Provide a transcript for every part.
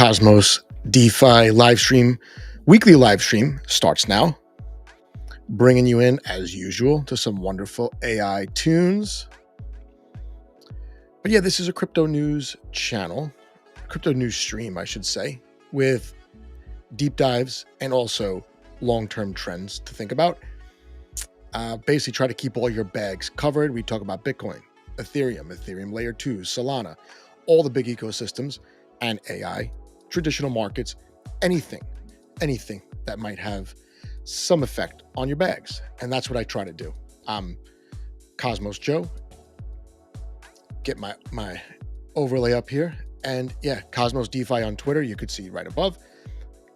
Cosmos DeFi live stream, weekly live stream starts now. Bringing you in, as usual, to some wonderful AI tunes. But yeah, this is a crypto news channel, crypto news stream, I should say, with deep dives and also long-term trends to think about. Basically, try to keep all your bags covered. We talk about Bitcoin, Ethereum Layer 2, Solana, all the big ecosystems, and AI, traditional markets, anything that might have some effect on your bags. And that's what I try to do. I'm Cosmos Joe. Get my overlay up here. And yeah, Cosmos DeFi on Twitter, you could see right above.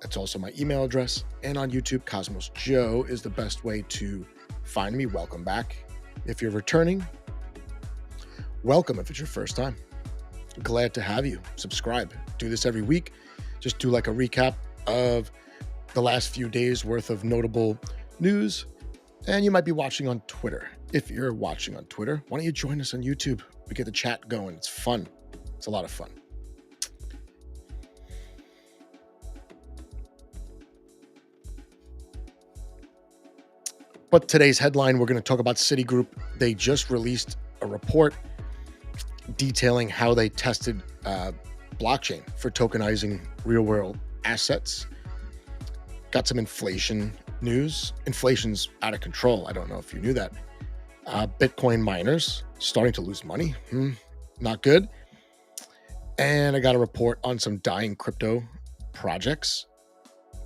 That's also my email address. And on YouTube, Cosmos Joe is the best way to find me. Welcome back. If you're returning, welcome if it's your first time. Glad to have you. Subscribe. Do this every week. Just do like a recap of the last few days worth of notable news. And you might be watching on Twitter. If you're watching on Twitter, why don't you join us on YouTube? We get the chat going. It's fun. It's a lot of fun. But today's headline, we're going to talk about Citigroup. They just released a report detailing how they tested blockchain for tokenizing real-world assets. Got some inflation news. Inflation's out of control. I don't know if you knew that. Bitcoin miners starting to lose money. Not good. And I got a report on some dying crypto projects,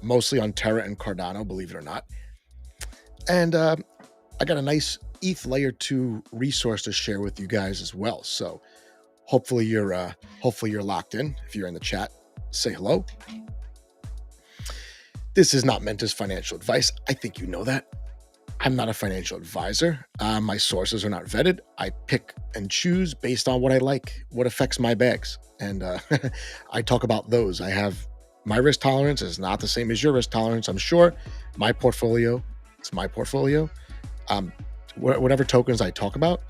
mostly on Terra and Cardano, believe it or not. And I got a nice ETH Layer 2 resource to share with you guys as well. So hopefully you're locked in. If you're in the chat, say hello. This is not meant as financial advice. I think you know that. I'm not a financial advisor. My sources are not vetted. I pick and choose based on what I like, what affects my bags. And I talk about those. I have my risk tolerance is not the same as your risk tolerance, I'm sure. My portfolio, it's my portfolio. Whatever tokens I talk about,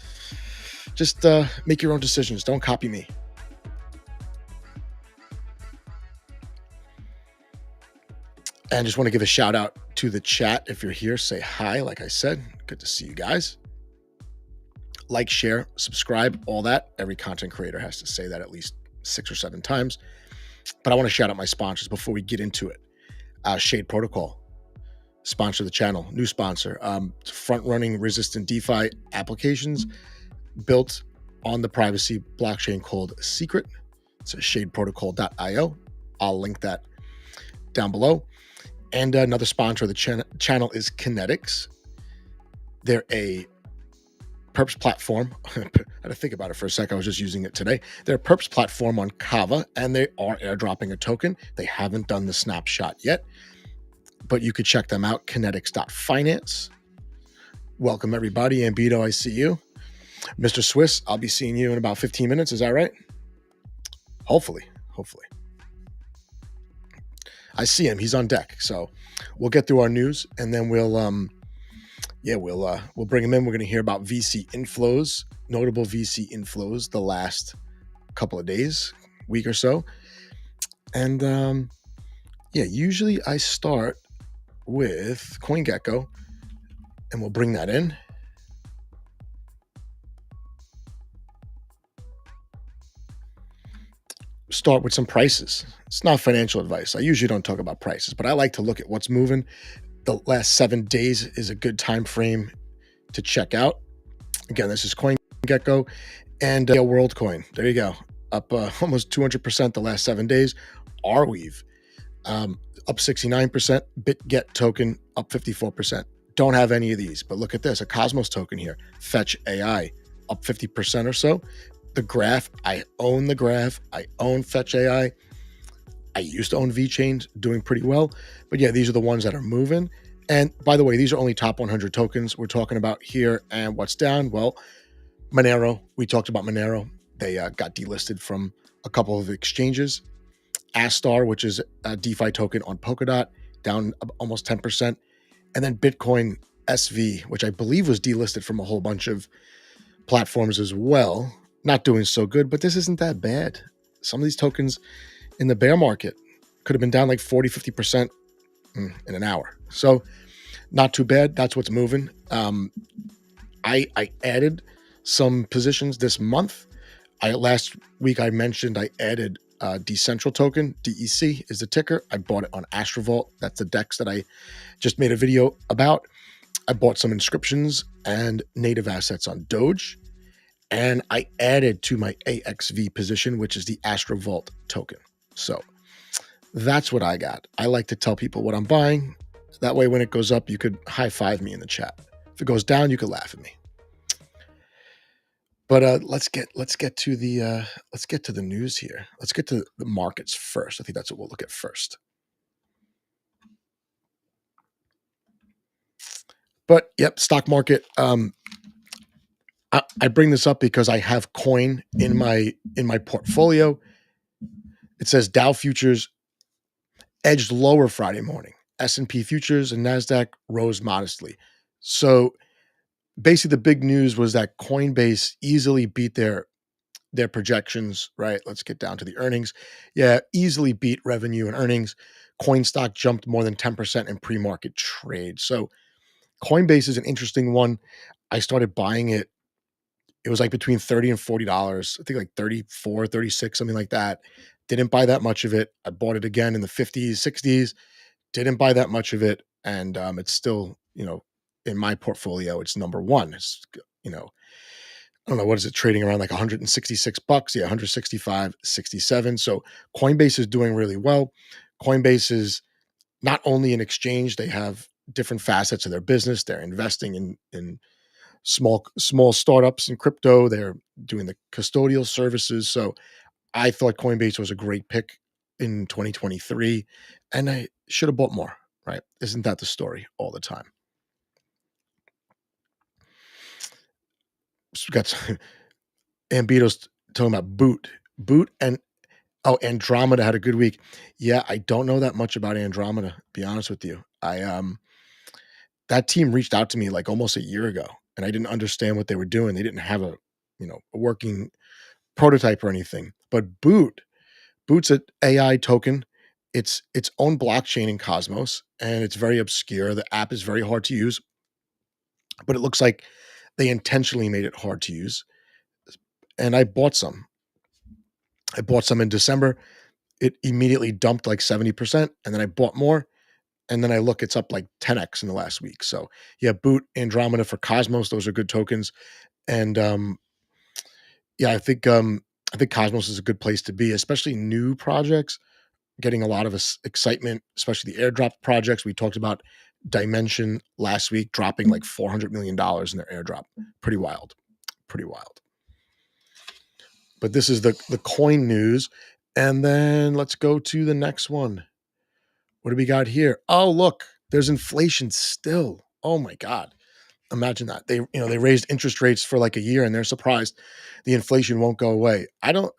just make your own decisions. Don't copy me. And just want to give a shout out to the chat. If you're here, say hi. Like I said, good to see you guys. Like, share, subscribe, all that. Every content creator has to say that at least 6 or 7 times. But I want to shout out my sponsors before we get into it. Shade Protocol, sponsor the channel, new sponsor. Front-running resistant DeFi applications built on the privacy blockchain called Secret. It's at shadeprotocol.io. I'll link that down below. And another sponsor of the channel is Kinetics. They're a perps platform. I had to think about it for a sec. I was just using it today. They're a perps platform on Kava, and they are airdropping a token. They haven't done the snapshot yet, but you could check them out, kinetics.finance. Welcome, everybody. Ambito, I see you. Mr. Swiss, I'll be seeing you in about 15 minutes. Is that right? Hopefully. I see him. He's on deck. So we'll get through our news, and then we'll bring him in. We're going to hear about VC inflows, notable VC inflows the last couple of days, week or so. And usually I start with CoinGecko, and we'll bring that in. Start with some prices. It's not financial advice. I usually don't talk about prices, but I like to look at what's moving. The last 7 days is a good time frame to check out. Again, this is CoinGecko and WorldCoin. There you go. Up almost 200% the last 7 days. Arweave up 69%. BitGet token up 54%. Don't have any of these, but look at this. A Cosmos token here. Fetch AI up 50% or so. The graph, I own the graph. I own Fetch AI. I used to own VeChain, doing pretty well. But yeah, these are the ones that are moving. And by the way, these are only top 100 tokens we're talking about here. And what's down? Well, Monero, we talked about Monero. They got delisted from a couple of exchanges. Astar, which is a DeFi token on Polkadot, down almost 10%. And then Bitcoin SV, which I believe was delisted from a whole bunch of platforms as well. Not doing so good, but this isn't that bad. Some of these tokens, in the bear market. Could have been down like 40, 50% in an hour. So not too bad. That's what's moving. I added some positions this month. Last week I mentioned I added Decentral token. DEC is the ticker. I bought it on Astrovault. That's the DEX that I just made a video about. I bought some inscriptions and native assets on Doge. And I added to my AXV position, which is the Astrovault token. So that's what I got. I like to tell people what I'm buying. That way, when it goes up, you could high five me in the chat. If it goes down, you could laugh at me. But let's get to the news here. Let's get to the markets first. I think that's what we'll look at first. But yep, stock market. I bring this up because I have coin in my portfolio. It says Dow futures edged lower Friday morning. S&P futures and NASDAQ rose modestly. So basically the big news was that Coinbase easily beat their projections, right? Let's get down to the earnings. Yeah, easily beat revenue and earnings. Coin stock jumped more than 10% in pre-market trade. So Coinbase is an interesting one. I started buying it. It was like between $30 and $40. I think like 34, 36, something like that. Didn't buy that much of it. I bought it again in the 50s, 60s. Didn't buy that much of it. And it's still, in my portfolio, it's number one. It's, I don't know, what is it trading around like $166? Yeah, 165, 67. So Coinbase is doing really well. Coinbase is not only an exchange, they have different facets of their business. They're investing in small startups in crypto. They're doing the custodial services. So I thought Coinbase was a great pick in 2023, and I should have bought more, right? Isn't that the story all the time? So we got Ambito's talking about Boot and Andromeda had a good week. Yeah, I don't know that much about Andromeda, to be honest with you. That team reached out to me like almost a year ago, and I didn't understand what they were doing. They didn't have a working prototype or anything. But Boot's an AI token. It's its own blockchain in Cosmos, and it's very obscure. The app is very hard to use, but it looks like they intentionally made it hard to use. And I bought some. I bought some in December. It immediately dumped like 70%, and then I bought more. And then I look, it's up like 10x in the last week. So yeah, Boot, Andromeda for Cosmos, those are good tokens. And yeah, I think Cosmos is a good place to be, especially new projects getting a lot of excitement, especially the airdrop projects. We talked about Dimension last week dropping like $400 million in their airdrop. Pretty wild. But this is the coin news. And then let's go to the next one. What do we got here? Oh, look, there's inflation still. Oh my God. Imagine that. They raised interest rates for like a year and they're surprised the inflation won't go away. I don't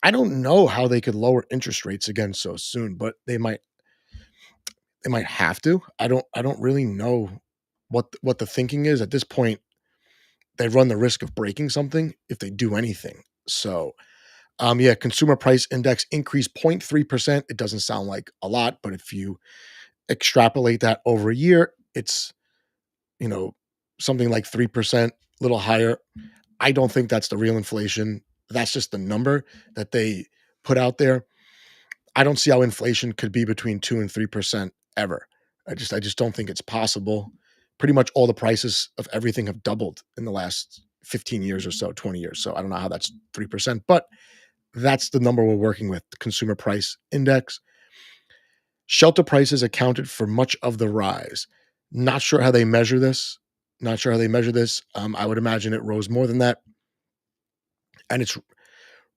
know how they could lower interest rates again so soon, but they might have to. I don't really know what the thinking is at this point. They run the risk of breaking something if they do anything. So yeah, consumer price index increased 0.3%. It doesn't sound like a lot, but if you extrapolate that over a year, it's something like 3%, a little higher. I don't think that's the real inflation. That's just the number that they put out there. I don't see how inflation could be between 2 and 3% ever. I just don't think it's possible. Pretty much all the prices of everything have doubled in the last 15 years or so, 20 years. So I don't know how that's 3%, but that's the number we're working with, the consumer price index. Shelter prices accounted for much of the rise. Not sure how they measure this. I would imagine it rose more than that. And it's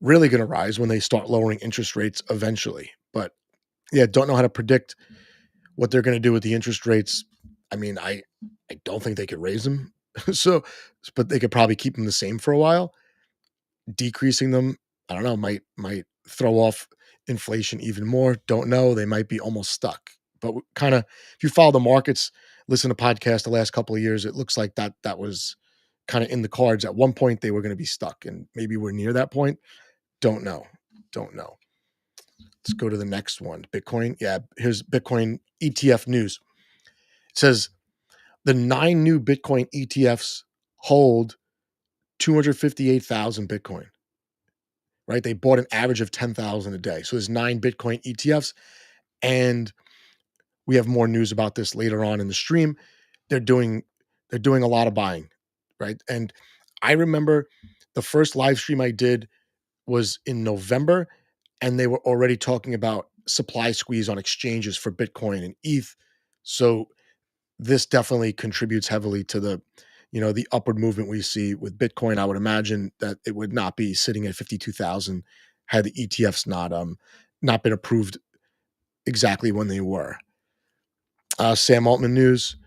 really going to rise when they start lowering interest rates eventually. But yeah, don't know how to predict what they're going to do with the interest rates. I mean, I don't think they could raise them. So, but they could probably keep them the same for a while. Decreasing them, I don't know, might throw off inflation even more. Don't know. They might be almost stuck. But kind of, if you follow the markets, listen to podcasts the last couple of years, it looks like that was kind of in the cards. At one point, they were going to be stuck, and maybe we're near that point. Don't know. Let's go to the next one. Bitcoin. Yeah, here's Bitcoin ETF news. It says the 9 new Bitcoin ETFs hold 258,000 Bitcoin, right? They bought an average of 10,000 a day. So there's 9 Bitcoin ETFs. And we have more news about this later on in the stream. They're doing a lot of buying, right? And I remember the first live stream I did was in November, and they were already talking about supply squeeze on exchanges for Bitcoin and ETH. So this definitely contributes heavily to the upward movement we see with Bitcoin. I would imagine that it would not be sitting at 52,000 had the ETFs not been approved exactly when they were. Sam Altman news.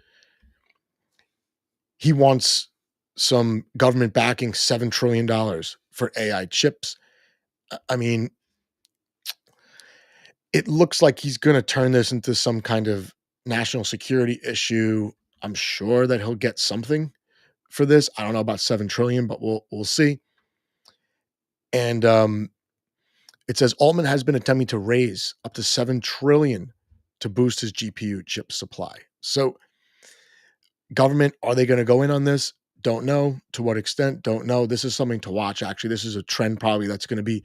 He wants some government backing, $7 trillion for AI chips. I mean, it looks like he's going to turn this into some kind of national security issue. I'm sure that he'll get something for this. I don't know about 7 trillion, but we'll see. And it says Altman has been attempting to raise up to 7 trillion to boost his GPU chip supply. So government, are they going to go in on this? Don't know. To what extent? Don't know. This is something to watch. Actually, this is a trend probably that's going to be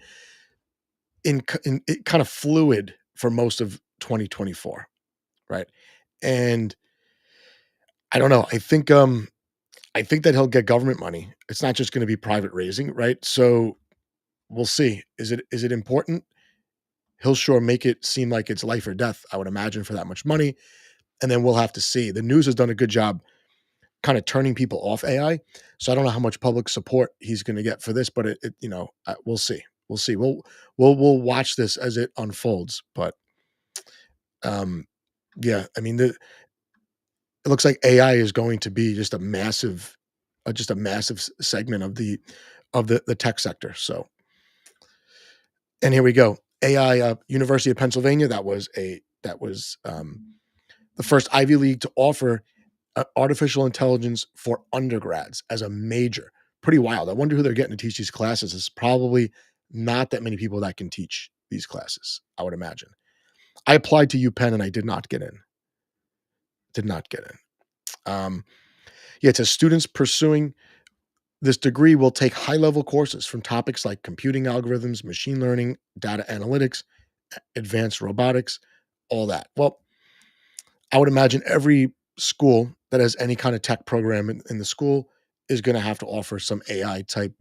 in kind of fluid for most of 2024, right? And I don't know. I think that he'll get government money. It's not just going to be private raising, right? So we'll see. Is it important? He'll sure make it seem like it's life or death, I would imagine, for that much money. And then we'll have to see. The news has done a good job kind of turning people off AI. So I don't know how much public support he's going to get for this, but we'll see. We'll see. We'll watch this as it unfolds. But yeah, I mean, it looks like AI is going to be just a massive segment of the tech sector. So, and here we go. AI, University of Pennsylvania. That was the first Ivy League to offer artificial intelligence for undergrads as a major. Pretty wild. I wonder who they're getting to teach these classes. It's probably not that many people that can teach these classes, I would imagine. I applied to UPenn and I did not get in. Yeah, it says students pursuing this degree will take high-level courses from topics like computing algorithms, machine learning, data analytics, advanced robotics, all that. Well, I would imagine every school that has any kind of tech program in the school is going to have to offer some AI type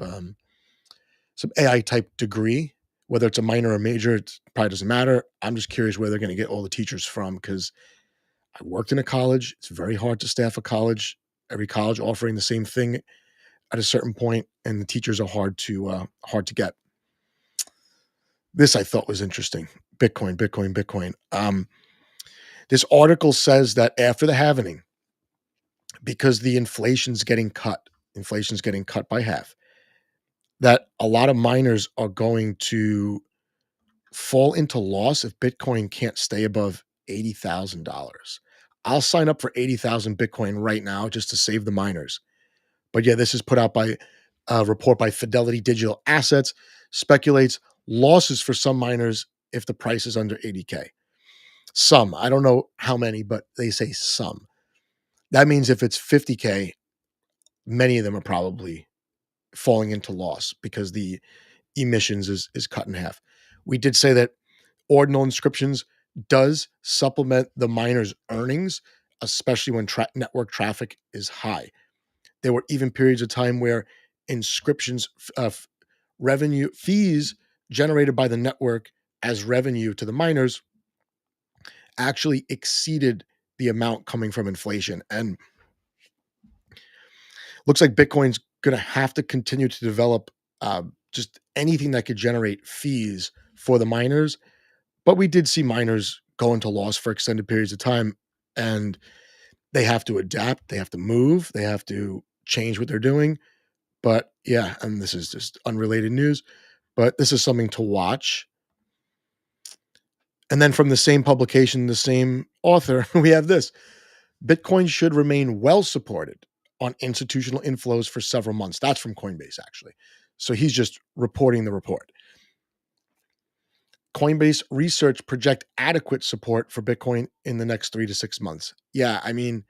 degree, whether it's a minor or major. It probably doesn't matter. I'm just curious where they're going to get all the teachers from, because I worked in a college. It's very hard to staff a college. Every college offering the same thing at a certain point, and the teachers are hard to get. This I thought was interesting. Bitcoin. This article says that after the halvening, because the inflation's getting cut by half, that a lot of miners are going to fall into loss if Bitcoin can't stay above $80,000. I'll sign up for 80,000 Bitcoin right now just to save the miners. But yeah, this is put out by a report by Fidelity Digital Assets, speculates losses for some miners if the price is under 80K. Some, I don't know how many, but they say some. That means if it's 50K, many of them are probably falling into loss because the emissions is cut in half. We did say that ordinal inscriptions does supplement the miner's earnings, especially when network traffic is high. There were even periods of time where inscriptions revenue fees generated by the network as revenue to the miners actually exceeded the amount coming from inflation. And looks like Bitcoin's going to have to continue to develop just anything that could generate fees for the miners. But we did see miners go into loss for extended periods of time, and they have to adapt, they have to move, they have to change what they're doing. But yeah, and this is just unrelated news, but this is something to watch. And then from the same publication, the same author, we have this. Bitcoin should remain well supported on institutional inflows for several months. That's from Coinbase, actually. So he's just reporting the report. Coinbase research project adequate support for Bitcoin in the next 3 to 6 months. Yeah, I mean,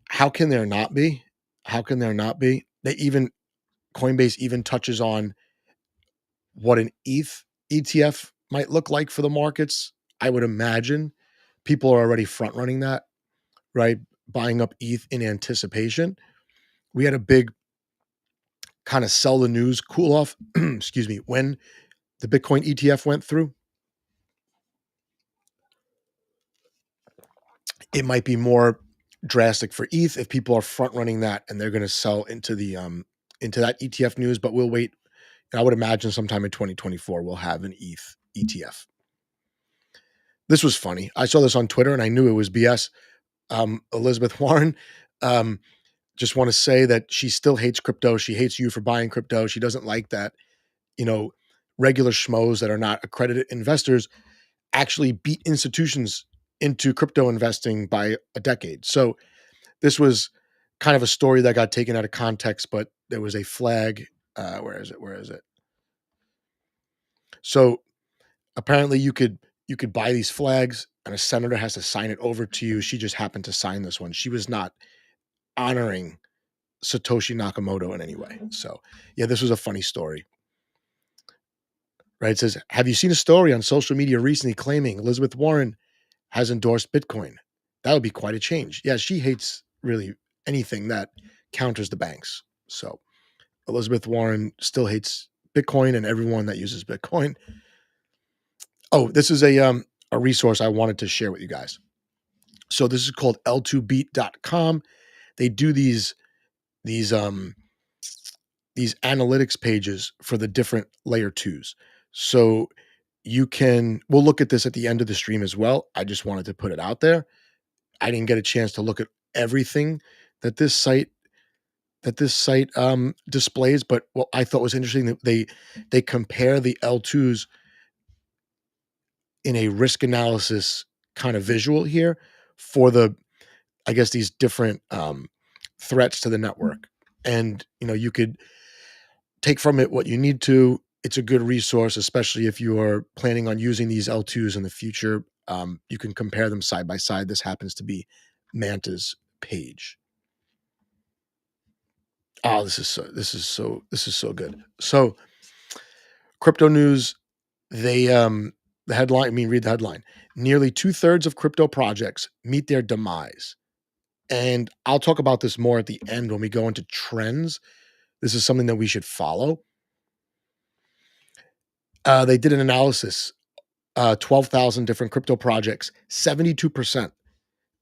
how can there not be? How can there not be? Coinbase even touches on what an ETH ETF might look like for the markets. I would imagine people are already front running that, right? Buying up ETH in anticipation. We had a big kind of sell the news cool off, excuse me, when the Bitcoin ETF went through. It might be more drastic for ETH if people are front running that and they're going to sell into the into that ETF news, but we'll wait. I would imagine sometime in 2024 we'll have an ETH ETF. This was funny. I saw this on Twitter and I knew it was BS. Elizabeth Warren, just want to say that she still hates crypto. She hates you for buying crypto. She doesn't like that, regular schmoes that are not accredited investors actually beat institutions into crypto investing by a decade. So this was kind of a story that got taken out of context, but there was a flag. Where is it? Where is it? So apparently you could buy these flags and a senator has to sign it over to you. She just happened to sign this one. She was not honoring Satoshi Nakamoto in any way. So yeah, this was a funny story. Right? It says, have you seen a story on social media recently claiming Elizabeth Warren has endorsed Bitcoin? That would be quite a change. Yeah, she hates really anything that counters the banks. So Elizabeth Warren still hates Bitcoin and everyone that uses Bitcoin. Oh, this is a resource I wanted to share with you guys. So this is called L2beat.com. They do these analytics pages for the different layer twos. So we'll look at this at the end of the stream as well. I just wanted to put it out there. I didn't get a chance to look at everything that this site displays, but what I thought was interesting that they compare the L2s in a risk analysis kind of visual here for these different threats to the network. And you could take from it what you need to. It's a good resource, especially if you are planning on using these L2s in the future. You can compare them side by side. This happens to be Manta's page. Oh, this is so good. So, crypto news. The headline. Read the headline. Nearly 2/3 of crypto projects meet their demise, and I'll talk about this more at the end when we go into trends. This is something that we should follow. They did an analysis. 12,000 different crypto projects. 72%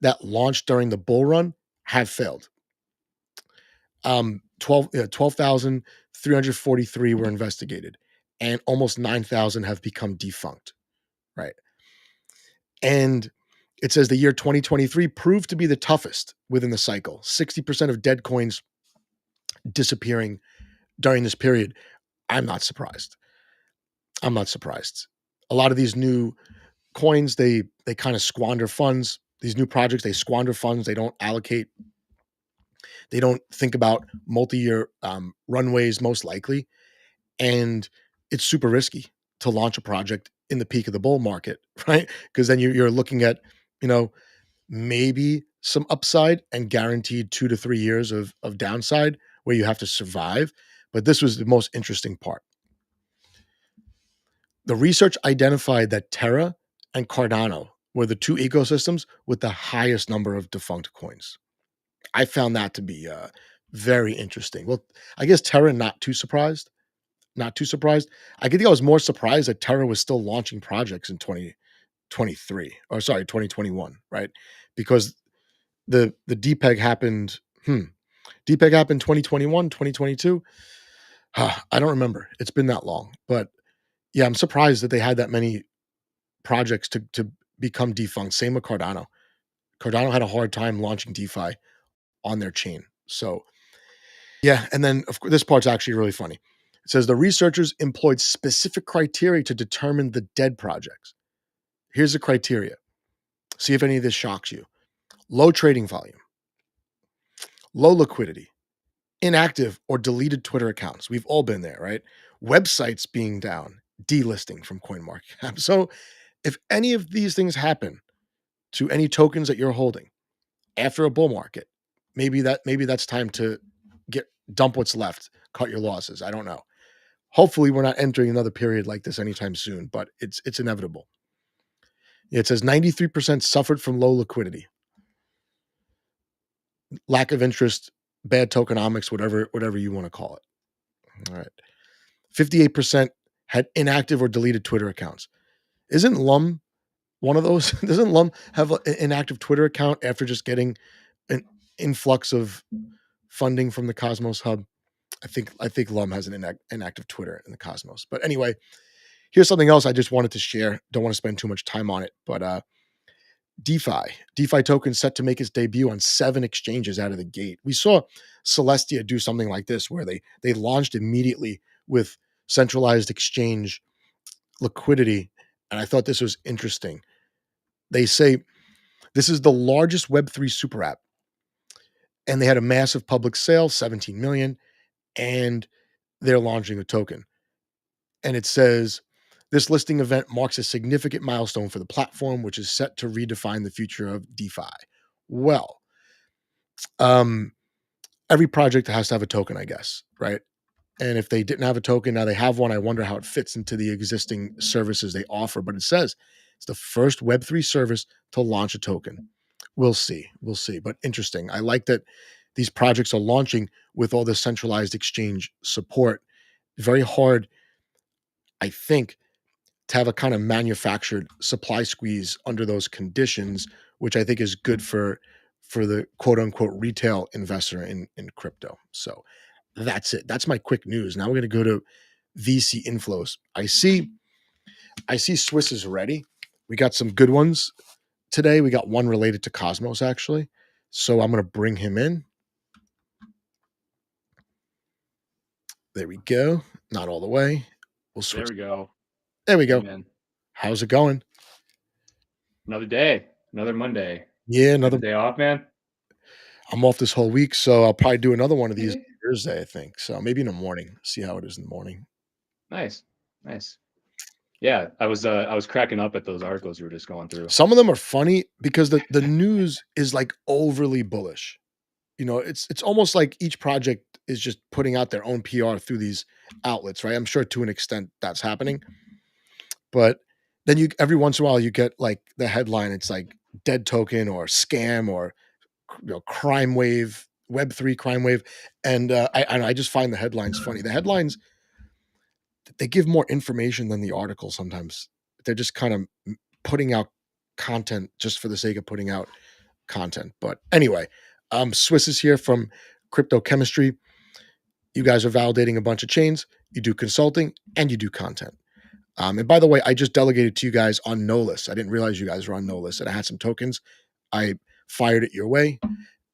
that launched during the bull run have failed. 12,343 were investigated, and almost 9,000 have become defunct, right? And it says the year 2023 proved to be the toughest within the cycle. 60% of dead coins disappearing during this period. I'm not surprised. A lot of these new coins, they kind of squander funds. These new projects, they squander funds. They don't allocate. They don't think about multi-year runways, most likely. And it's super risky to launch a project in the peak of the bull market, right? Because then you're looking at, maybe some upside and guaranteed 2 to 3 years of downside where you have to survive. But this was the most interesting part. The research identified that Terra and Cardano were the two ecosystems with the highest number of defunct coins. I found that to be very interesting. Well, I guess Terra, not too surprised. I think I was more surprised that Terra was still launching projects in 2021, right? Because the DPEG happened. DPEG happened 2021, 2022. I don't remember. It's been that long, but yeah, I'm surprised that they had that many projects to become defunct. Same with Cardano. Cardano had a hard time launching DeFi on their chain. So yeah, and then of course this part's actually really funny. It says the researchers employed specific criteria to determine the dead projects. Here's the criteria. See if any of this shocks you. Low trading volume, low liquidity, inactive or deleted Twitter accounts. We've all been there, right? Websites being down, delisting from CoinMarketCap. So if any of these things happen to any tokens that you're holding after a bull market, maybe that's time to get dump what's left, cut your losses. I don't know. Hopefully, we're not entering another period like this anytime soon, but it's inevitable. It says 93% suffered from low liquidity, lack of interest, bad tokenomics, whatever you want to call it. All right. 58% had inactive or deleted Twitter accounts. Isn't Lum one of those? Doesn't Lum have an inactive Twitter account after just getting an influx of funding from the Cosmos Hub? I think Lum has an inactive Twitter in the Cosmos. But anyway, here's something else I just wanted to share. Don't want to spend too much time on it, but DeFi token set to make its debut on 7 exchanges out of the gate. We saw Celestia do something like this where they launched immediately with centralized exchange liquidity, and I thought this was interesting. They say this is the largest Web3 super app, and they had a massive public sale, 17 million, and they're launching a token. And it says this listing event marks a significant milestone for the platform, which is set to redefine the future of DeFi. Well, every project has to have a token, I guess, right? And if they didn't have a token, now they have one. I wonder how it fits into the existing services they offer. But it says it's the first Web3 service to launch a token. We'll see. We'll see. But interesting. I like that these projects are launching with all the centralized exchange support. Very hard, I think, to have a kind of manufactured supply squeeze under those conditions, which I think is good for the quote unquote retail investor in crypto. So that's it. That's my quick news. Now we're going to go to VC inflows. I see Swiss is ready. We got some good ones today. We got one related to Cosmos actually. So I'm going to bring him in. There we go. Not all the way. We'll switch. There we go. There we go. Amen. How's it going? Another day, another Monday. Yeah, Another day off, man. I'm off this whole week, so I'll probably do another one of these Thursday, I think. So maybe in the morning. See how it is in the morning. Nice. Yeah, I was cracking up at those articles you were just going through. Some of them are funny because the news is like overly bullish. You know, it's almost like each project is just putting out their own PR through these outlets, right? I'm sure to an extent that's happening. But then you every once in a while you get like the headline, it's like dead token or scam or crime wave, Web3 crime wave. And I just find the headlines funny. The headlines, they give more information than the article sometimes. They're just kind of putting out content just for the sake of putting out content. But anyway, Swiss is here from Crypto Chemistry. You guys are validating a bunch of chains. You do consulting and you do content. And by the way, I just delegated to you guys on Nolus. I didn't realize you guys were on Nolus, and I had some tokens. I fired it your way.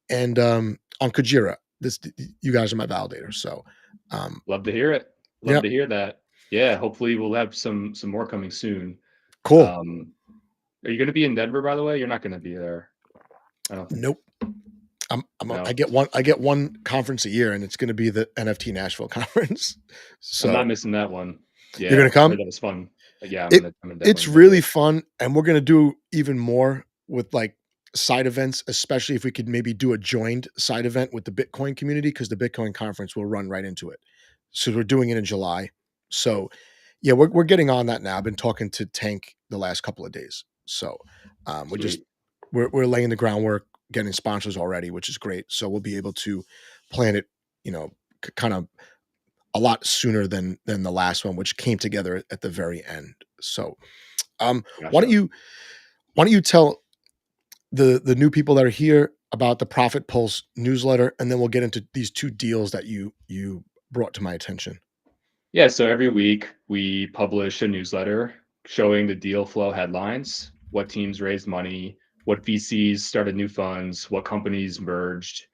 And on Kujira, you guys are my validators. So love to hear it. Love to hear that. Yeah, hopefully we'll have some more coming soon. Cool. Are you going to be in Denver, by the way? You're not going to be there. I don't think. Nope. I get one conference a year, and it's going to be the NFT Nashville conference. So I'm not missing that one. Yeah, you're going to come? That was fun. Yeah, it's really fun, and we're going to do even more with like side events, especially if we could maybe do a joined side event with the Bitcoin community, because the Bitcoin conference will run right into it. So we're doing it in July. So yeah, we're getting on that now. I've been talking to Tank the last couple of days. So we're laying the groundwork, getting sponsors already, which is great. So we'll be able to plan it, kind of a lot sooner than the last one, which came together at the very end. So gotcha. Why don't you tell the new people that are here about the Profit Pulse newsletter, and then we'll get into these 2 deals that you brought to my attention. Yeah, so every week we publish a newsletter showing the deal flow headlines, what teams raised money, what VCs started new funds, what companies merged.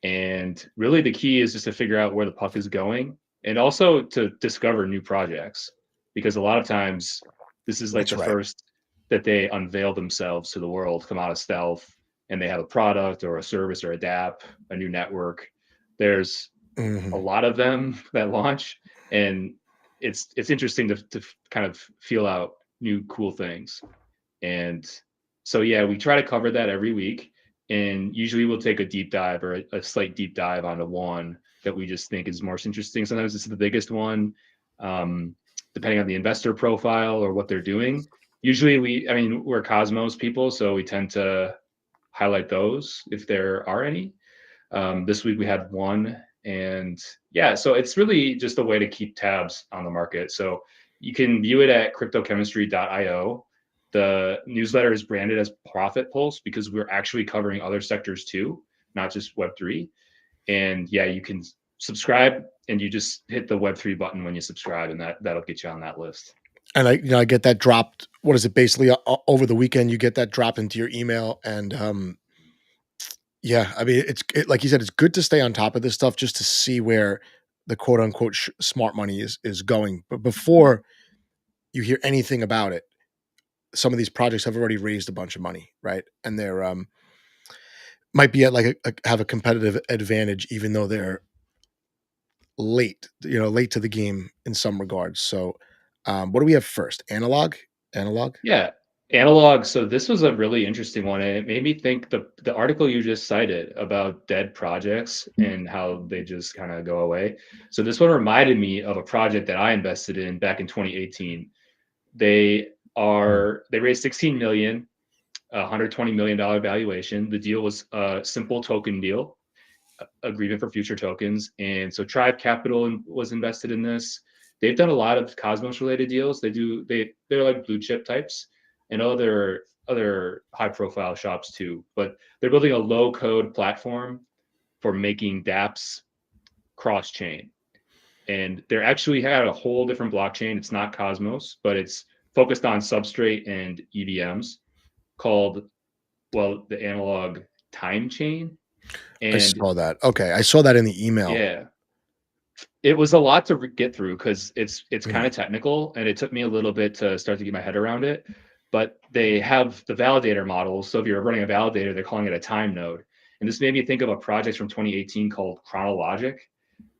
And really the key is just to figure out where the puck is going, and also to discover new projects, because a lot of times this is like the first that they unveil themselves to the world, come out of stealth, and they have a product or a service or a dApp, a new network. There's a lot of them that launch, and it's interesting to kind of feel out new cool things. And so yeah, we try to cover that every week. And usually we'll take a deep dive or a slight deep dive onto one that we just think is most interesting. Sometimes it's the biggest one, depending on the investor profile or what they're doing. Usually we're Cosmos people, so we tend to highlight those if there are any. This week we had one, and yeah, so it's really just a way to keep tabs on the market. So you can view it at cryptochemistry.io. The newsletter is branded as Profit Pulse because we're actually covering other sectors too, not just Web3. And yeah, you can subscribe, and you just hit the Web3 button when you subscribe, and that'll get you on that list. And I get that dropped. What is it? Basically, over the weekend, you get that dropped into your email, and yeah, I mean, like you said, it's good to stay on top of this stuff just to see where the quote unquote smart money is going. But before you hear anything about it, some of these projects have already raised a bunch of money, right? And they're might be at like have a competitive advantage, even though they're late, late to the game in some regards. So, what do we have first? Analog. Yeah, analog. So this was a really interesting one, and it made me think the article you just cited about dead projects and how they just kind of go away. So this one reminded me of a project that I invested in back in 2018. They raised 16 million, $120 million valuation. The deal was a simple token deal, agreement for future tokens. And so Tribe Capital was invested in this. They've done a lot of Cosmos related deals. They're like blue chip types and other high profile shops too. But they're building a low code platform for making dApps cross chain. And they're actually had a whole different blockchain. It's not Cosmos, but it's focused on substrate and EVMs called, well, the analog time chain. I And saw that. Okay, I saw that in the email. yeah, it was a lot to get through because it's kind Mhm. of technical, and it took me a little bit to start to get my head around it. But they have the validator model. So if you're running a validator, they're calling it a time node. And this made me think of a project from 2018 called Chronologic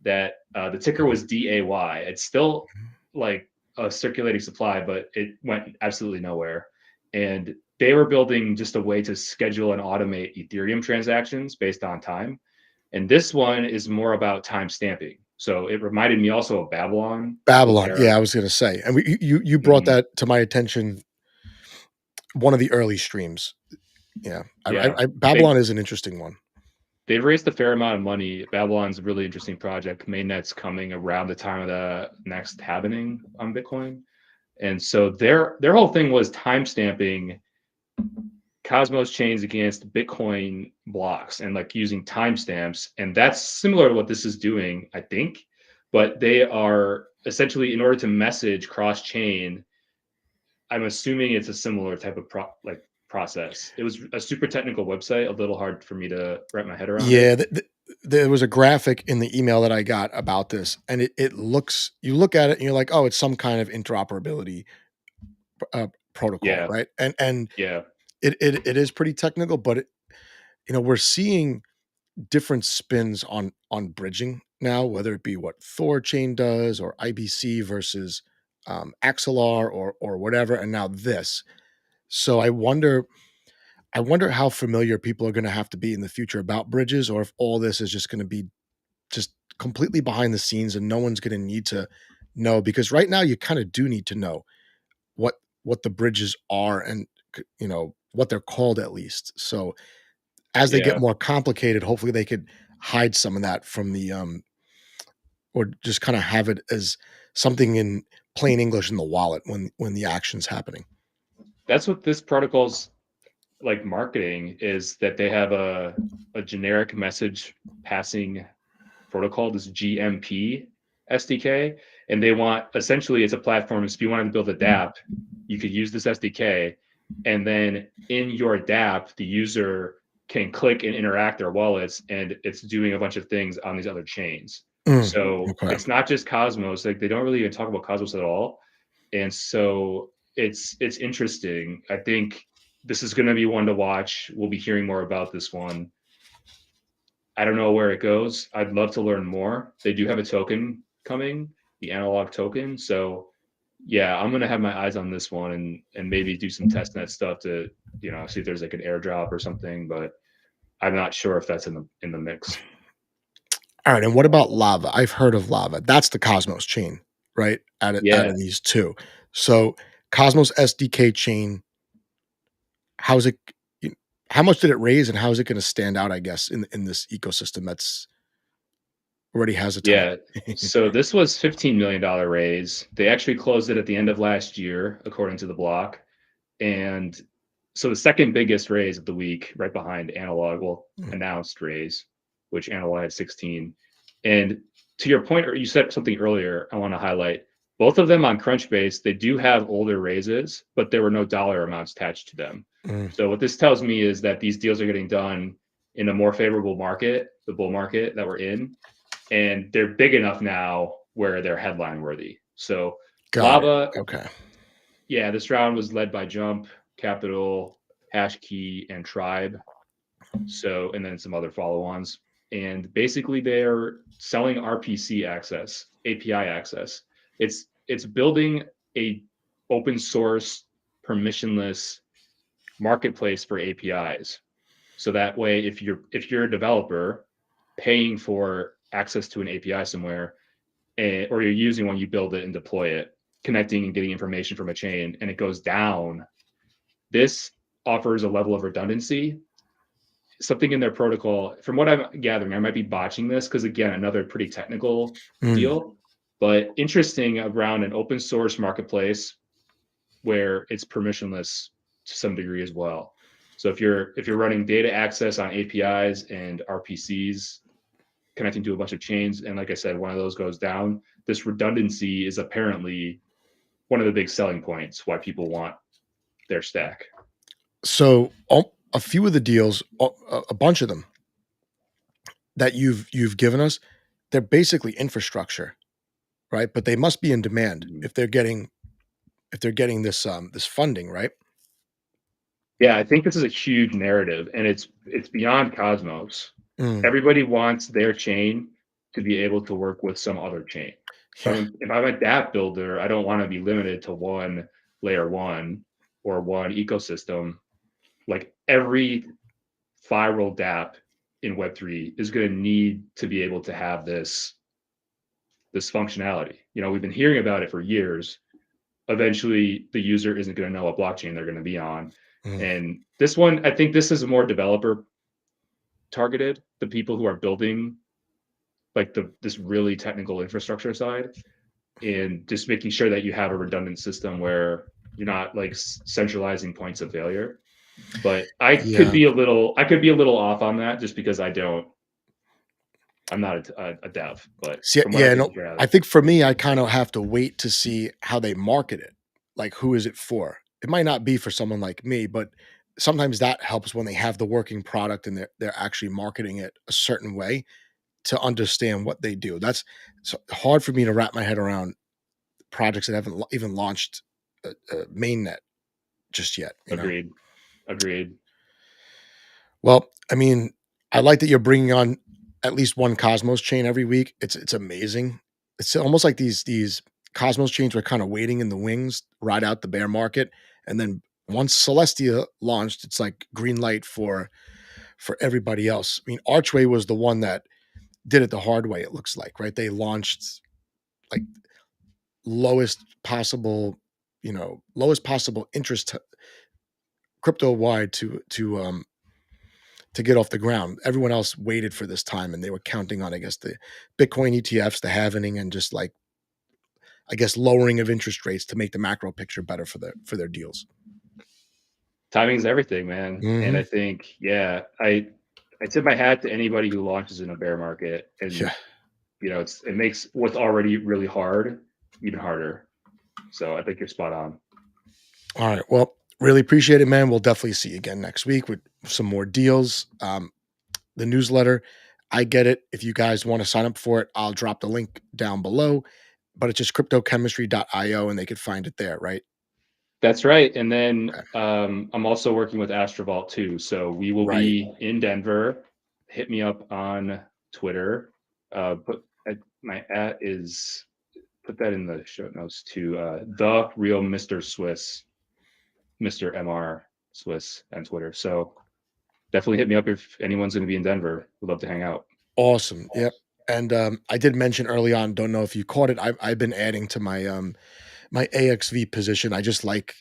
that the ticker was DAY. It's still like a circulating supply, but it went absolutely nowhere. And they were building just a way to schedule and automate Ethereum transactions based on time. And this one is more about time stamping. So it reminded me also of Babylon with Babylon. their Yeah, I was gonna say, and you brought mhm, that to my attention. One of the early streams. Yeah, yeah. Babylon They is an interesting one. they've raised a fair amount of money. Babylon's a really interesting project. Mainnet's coming around the time of the next halving on Bitcoin. And so their whole thing was time stamping Cosmos chains against Bitcoin blocks and like using timestamps. And that's similar to what this is doing, I think. But they are essentially, in order to message cross chain, I'm assuming it's a similar type of process. It was a super technical website, a little hard for me to wrap my head around it. Yeah, there was a graphic in the email that I got about this, and it looks. You look at it, and you're like, "Oh, it's some kind of interoperability protocol, Yeah, right?" And yeah, it is pretty technical, but we're seeing different spins on bridging now, whether it be what Thor chain does or IBC versus Axelar or whatever, and now this. So I wonder how familiar people are going to have to be in the future about bridges, or if all this is just going to be just completely behind the scenes and no one's going to need to know, because right now you kind of do need to know what the bridges are and what they're called at least. So as they get yeah. more complicated, hopefully they could hide some of that from the or just kind of have it as something in plain English in the wallet when the action's happening. That's what this protocol's like marketing is, that they have a generic message passing protocol, this GMP SDK, and they want, essentially it's a platform. If you wanted to build a dApp, you could use this SDK, and then in your dApp, the user can click and interact their wallets, and it's doing a bunch of things on these other chains. Mm, So okay. it's not just Cosmos. Like they don't really even talk about Cosmos at all, and so it's interesting. I think this is going to be one to watch. We'll be hearing more about this one. I don't know where it goes. I'd love to learn more. They do have a token coming. the analog token. So yeah, I'm gonna have my eyes on this one and maybe do some testnet stuff to see if there's like an airdrop or something. But I'm not sure if that's in the mix. All right, and what about Lava? I've heard of Lava. That's the Cosmos chain, right? Out Yeah, of these two. So Cosmos SDK chain, how's it y how much did it raise, and how is it gonna stand out, I guess, in this ecosystem that's already has a ton? yeah. So this was $15 million raise. They actually closed it at the end of last year, according to the block. And so the second biggest raise of the week, right behind Analog, well, Mm, announced raise, which Analog had 16. And to your point, or you said something earlier, I want to highlight both of them on Crunchbase. They do have older raises, but there were no dollar amounts attached to them. mm, So what this tells me is that these deals are getting done in a more favorable market, the bull market that we're in, and they're big enough now where they're headline worthy. So got it. Lava, Okay. yeah, this round was led by Jump, Capital, Hashkey, and Tribe. So, and then some other follow-ons. And basically, they're selling RPC access, API access. It's building a open source, permissionless marketplace for APIs. So that way, if you're a developer paying for access to an API somewhere, or you're using one, you build it and deploy it, connecting and getting information from a chain, and it goes down. This offers a level of redundancy, something in their protocol. From what I'm gathering, I might be botching this because, again, another pretty technical Mm, deal, but interesting around an open source marketplace where it's permissionless to some degree as well. So if you're running data access on APIs and RPCs connecting to a bunch of chains, and like I said, one of those goes down, this redundancy is apparently one of the big selling points why people want their stack. so, a few of the deals, a bunch of them that you've given us, they're basically infrastructure, right? But they must be in demand Mhm. if they're getting this, this funding, right? Yeah, I think this is a huge narrative, and it's beyond Cosmos. Mm, Everybody wants their chain to be able to work with some other chain. yeah, If I'm a dApp builder, I don't want to be limited to one layer one or one ecosystem. Like every viral dApp in Web3 is going to need to be able to have this functionality. We've been hearing about it for years. Eventually, the user isn't going to know what blockchain they're going to be on. mm, And this one, I think this is more developer targeted, the people who are building like this really technical infrastructure side, and just making sure that you have a redundant system where you're not like centralizing points of failure. But I could yeah. be a little off on that just because I'm not a dev, but See, from what I've yeah, been no, I gathered. think for me, I kind of have to wait to see how they market it. Like, who is it for? It might not be for someone like me, but sometimes that helps when they have the working product and they're actually marketing it a certain way to understand what they do. That's hard for me to wrap my head around projects that haven't even launched a mainnet just yet. You know. Agreed. Agreed. Well, I mean, I like that you're bringing on at least one Cosmos chain every week. It's amazing. It's almost like these Cosmos chains were kind of waiting in the wings, ride out the bear market, and then once Celestia launched, it's like green light for everybody else. I mean, Archway was the one that did it the hard way. It looks like, right? They launched like lowest possible, lowest possible interest crypto wide to get off the ground. Everyone else waited for this time and they were counting on, I guess, the Bitcoin ETFs, the halvening, and just like, I guess, lowering of interest rates to make the macro picture better for their deals. Timing is everything, man. And Hmm. I think, yeah, I tip my hat to anybody who launches in a bear market, Yeah. and it makes what's already really hard even harder. So I think you're spot on. All right. Well, really appreciate it, man. We'll definitely see you again next week with some more deals. The newsletter, I get it. If you guys want to sign up for it, I'll drop the link down below. But it's just cryptochemistry.io and they could find it there, right? That's right. And then Okay. I'm also working with Astrovault too. So we will Right. be in Denver. Hit me up on Twitter. Put my at is put that in the show notes too. The real Mr. Swiss, Mr. MR Swiss on Twitter. So definitely hit me up if anyone's going to be in Denver. Would love to hang out. Awesome. Yep. And I did mention early on, don't know if you caught it. I've been adding to my my AXV position. I just like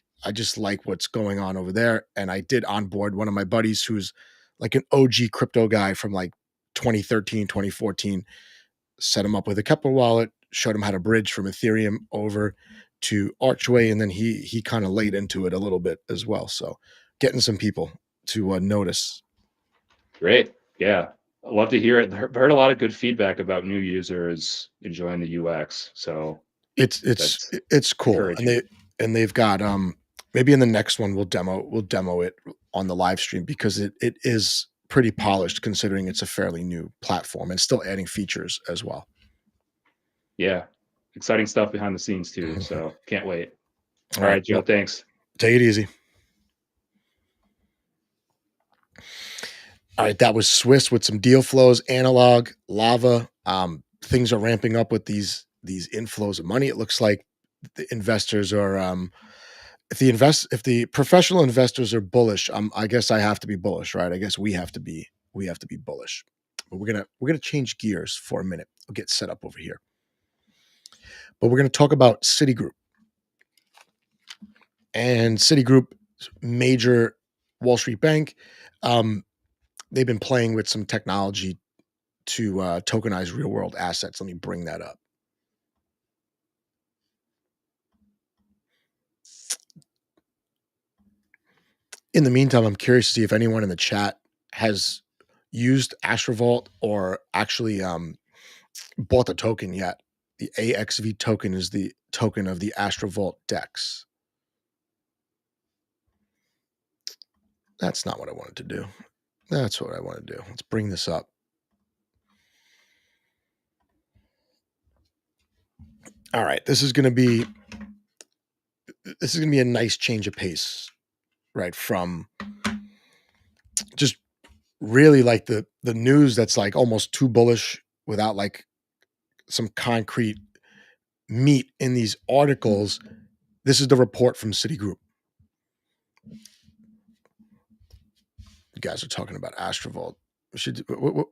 what's going on over there. And I did onboard one of my buddies who's like an OG crypto guy from like 2013, 2014. Set him up with a Kepler wallet, showed him how to bridge from Ethereum over to Archway, and then he kind of laid into it a little bit as well. So getting some people to notice. Great. Yeah. I love to hear it. Heard a lot of good feedback about new users enjoying the UX. So that's It's cool, encouraging. and they've got maybe in the next one we'll demo it on the live stream because it is pretty polished considering it's a fairly new platform and still adding features as well. Yeah. Exciting stuff behind the scenes too. So can't wait. All All right, right, Joe. well, Thanks. take it easy. All right, that was Swiss with some deal flows, analog, lava. Things are ramping up with these inflows of money. It looks like the investors are if the professional investors are bullish, I guess I have to be bullish, right? I guess we have to be bullish. But we're gonna change gears for a minute. We'll get set up over here. But we're gonna talk about Citigroup. And Citigroup, major Wall Street bank, they've been playing with some technology to tokenize real world assets. Let me bring that up. In the meantime, I'm curious to see if anyone in the chat has used Astrovault or actually bought the token yet. The AXV token is the token of the Astrovault DEX. That's not what I wanted to do. That's what I want to do. Let's bring this up. All right, this is going to be a nice change of pace, right? From just really like the news that's like almost too bullish without like some concrete meat in these articles. This is the report from Citigroup. You guys are talking about Astrovault.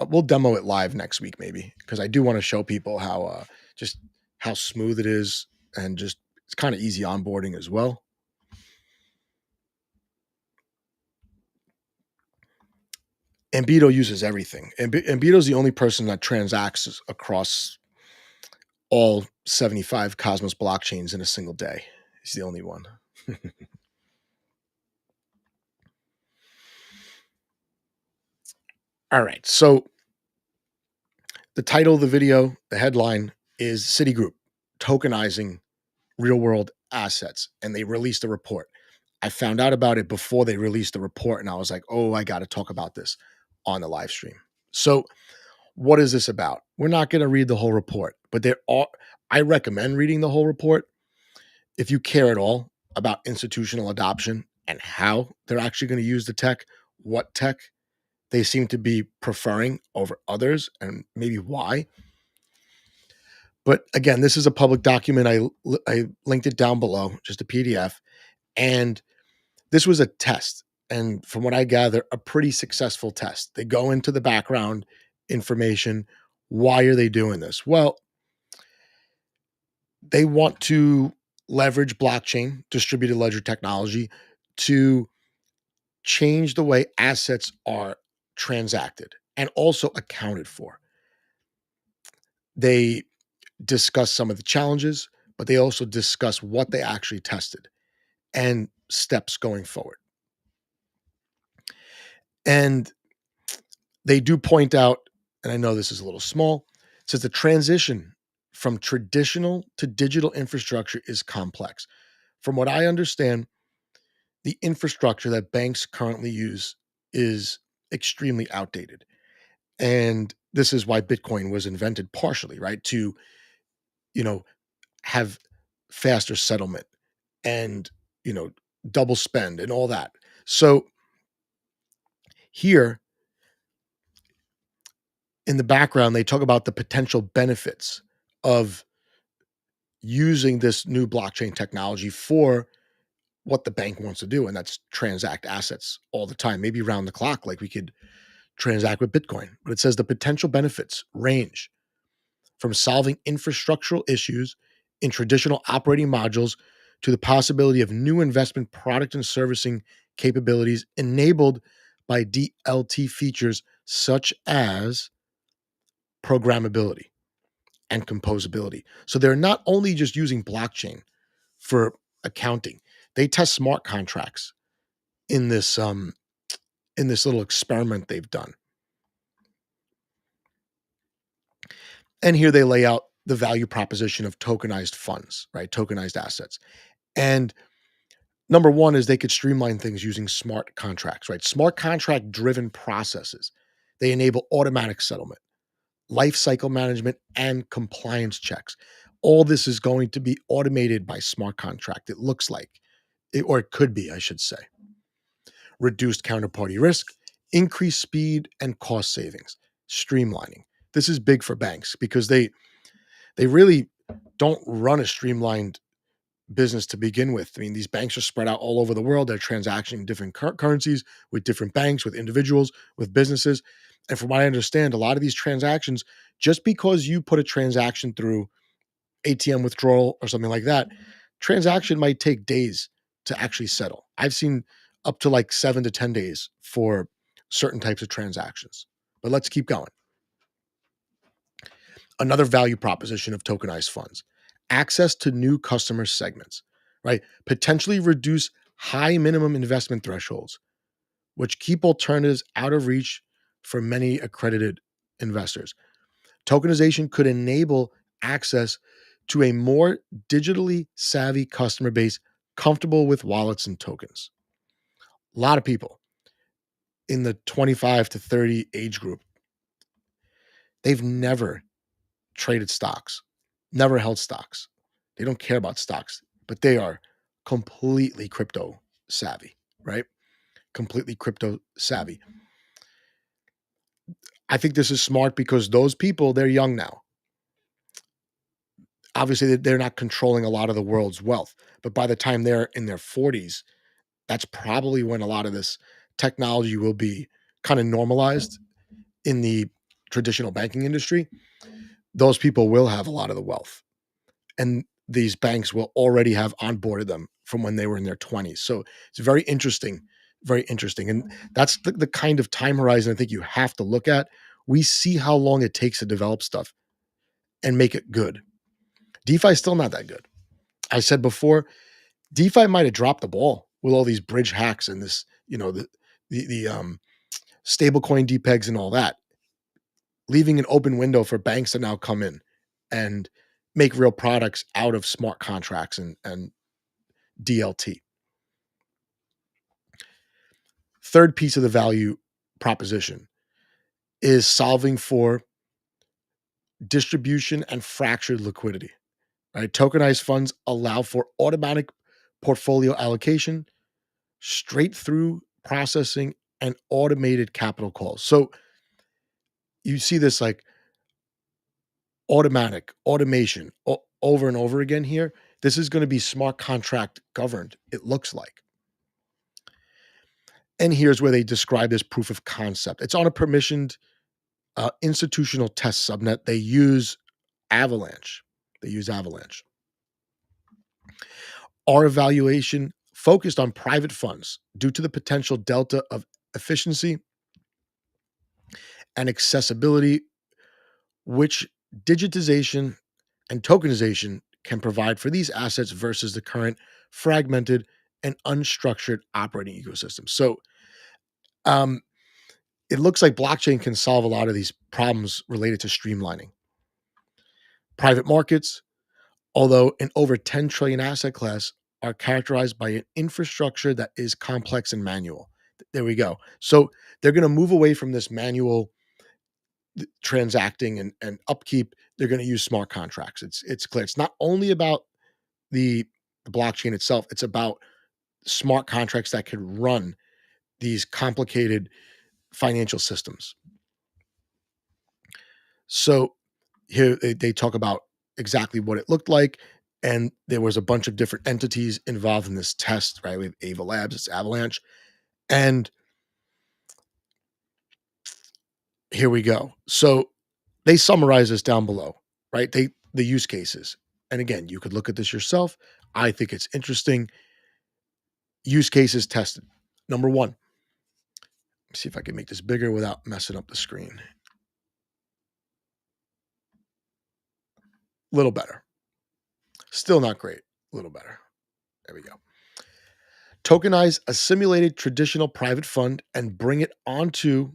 We'll demo it live next week maybe because I do want to show people how just how smooth it is and just it's kind of easy onboarding as well. Ambito uses everything. Ambito is the only person that transacts across all 75 Cosmos blockchains in a single day. He's the only one. All right. So the title of the video, the headline is Citigroup tokenizing real world assets. And they released a report. I found out about it before they released the report. And I was like, oh, I got to talk about this on the live stream. So what is this about? We're not going to read the whole report, but I recommend reading the whole report if you care at all about institutional adoption and how they're actually going to use the tech, what tech they seem to be preferring over others, and maybe why. But again, this is a public document. I linked it down below, just a PDF. And this was a test. And from what I gather, a pretty successful test. They go into the background information. Why are they doing this? Well, they want to leverage blockchain, distributed ledger technology, to change the way assets are transacted and also accounted for. They discuss some of the challenges, but they also discuss what they actually tested and steps going forward. And they do point out, and I know this is a little small, it says the transition from traditional to digital infrastructure is complex. From what I understand, the infrastructure that banks currently use is extremely outdated. And this is why Bitcoin was invented partially, right? To, you know, have faster settlement and, double spend and all that. So here in the background, they talk about the potential benefits of using this new blockchain technology for what the bank wants to do, and that's transact assets all the time, maybe round the clock, like we could transact with Bitcoin. But it says the potential benefits range from solving infrastructural issues in traditional operating modules to the possibility of new investment product and servicing capabilities enabled by DLT features such as programmability and composability. So they're not only just using blockchain for accounting, they test smart contracts in this little experiment they've done. And here they lay out the value proposition of tokenized funds, right? Tokenized assets. And number one is they could streamline things using smart contracts, right? Smart contract driven processes. They enable automatic settlement, life cycle management, and compliance checks. All this is going to be automated by smart contract. It looks like, or it could be, I should say. Reduced counterparty risk, increased speed and cost savings, streamlining. This is big for banks because they really don't run a streamlined business to begin with. I mean, these banks are spread out all over the world. They're transacting different currencies with different banks, with individuals, with businesses. And from what I understand, a lot of these transactions, just because you put a transaction through ATM withdrawal or something like that, transaction might take days to actually settle. I've seen up to like 7 to 10 days for certain types of transactions. But let's keep going. Another value proposition of tokenized funds, access to new customer segments, right? Potentially reduce high minimum investment thresholds, which keep alternatives out of reach for many accredited investors. Tokenization could enable access to a more digitally savvy customer base comfortable with wallets and tokens. A lot of people in the 25 to 30 age group, they've never traded stocks, never held stocks. They don't care about stocks, but they are completely crypto savvy, right? Completely crypto savvy. I think this is smart because those people, they're young now. Obviously, they're not controlling a lot of the world's wealth, but by the time they're in their 40s, that's probably when a lot of this technology will be kind of normalized in the traditional banking industry. Those people will have a lot of the wealth, and these banks will already have onboarded them from when they were in their 20s. So it's very interesting, very interesting. And that's the kind of time horizon I think you have to look at. We see how long it takes to develop stuff and make it good. DeFi is still not that good. I said before, DeFi might have dropped the ball with all these bridge hacks and this, the stablecoin depegs and all that, leaving an open window for banks to now come in and make real products out of smart contracts and DLT. Third piece of the value proposition is solving for distribution and fractured liquidity. Right? Tokenized funds allow for automatic portfolio allocation, straight through processing, and automated capital calls. So you see this like automation over and over again here. This is going to be smart contract governed, it looks like. And here's where they describe this proof of concept. It's on a permissioned institutional test subnet. They use Avalanche. Our evaluation focused on private funds due to the potential delta of efficiency and accessibility, which digitization and tokenization can provide for these assets versus the current fragmented and unstructured operating ecosystem. So it looks like blockchain can solve a lot of these problems related to streamlining. Private markets, although an over 10 trillion asset class, are characterized by an infrastructure that is complex and manual. There we go. So they're going to move away from this manual transacting and upkeep. They're going to use smart contracts. It's clear. It's not only about the blockchain itself. It's about smart contracts that can run these complicated financial systems. So here they talk about exactly what it looked like. And there was a bunch of different entities involved in this test, right? We have Ava Labs, it's Avalanche. And here we go. So they summarize this down below, right? The use cases. And again, you could look at this yourself. I think it's interesting. Use cases tested. Number one, see if I can make this bigger without messing up the screen. A little better. Still not great. A little better. There we go. Tokenize a simulated traditional private fund and bring it onto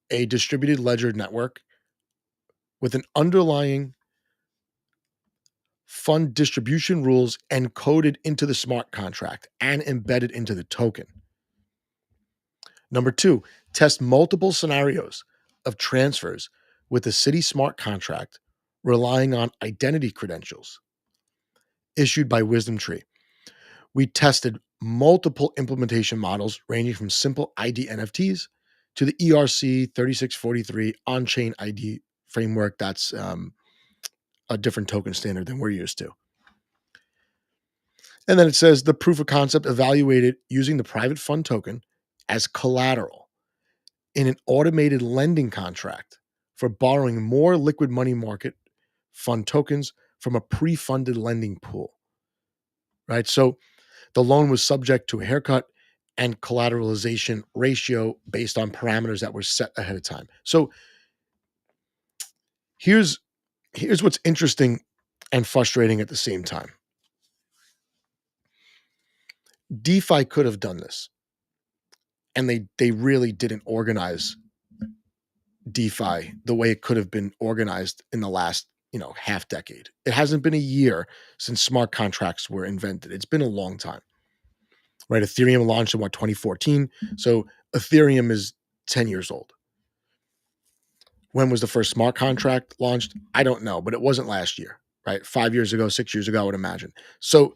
a distributed ledger network with an underlying fund distribution rules encoded into the smart contract and embedded into the token. Number two, test multiple scenarios of transfers with the Citi smart contract relying on identity credentials issued by WisdomTree. We tested multiple implementation models ranging from simple ID NFTs to the ERC 3643 on-chain ID framework. That's a different token standard than we're used to. And then it says the proof of concept evaluated using the private fund token as collateral in an automated lending contract for borrowing more liquid money market fund tokens from a pre-funded lending pool, right? So the loan was subject to a haircut and collateralization ratio based on parameters that were set ahead of time. So here's what's interesting and frustrating at the same time. DeFi could have done this, and they really didn't organize DeFi the way it could have been organized in the last, half decade. It hasn't been a year since smart contracts were invented. It's been a long time, right? Ethereum launched in 2014. So Ethereum is 10 years old. When was the first smart contract launched? I don't know, but it wasn't last year, right? 5 years ago, 6 years ago, I would imagine. So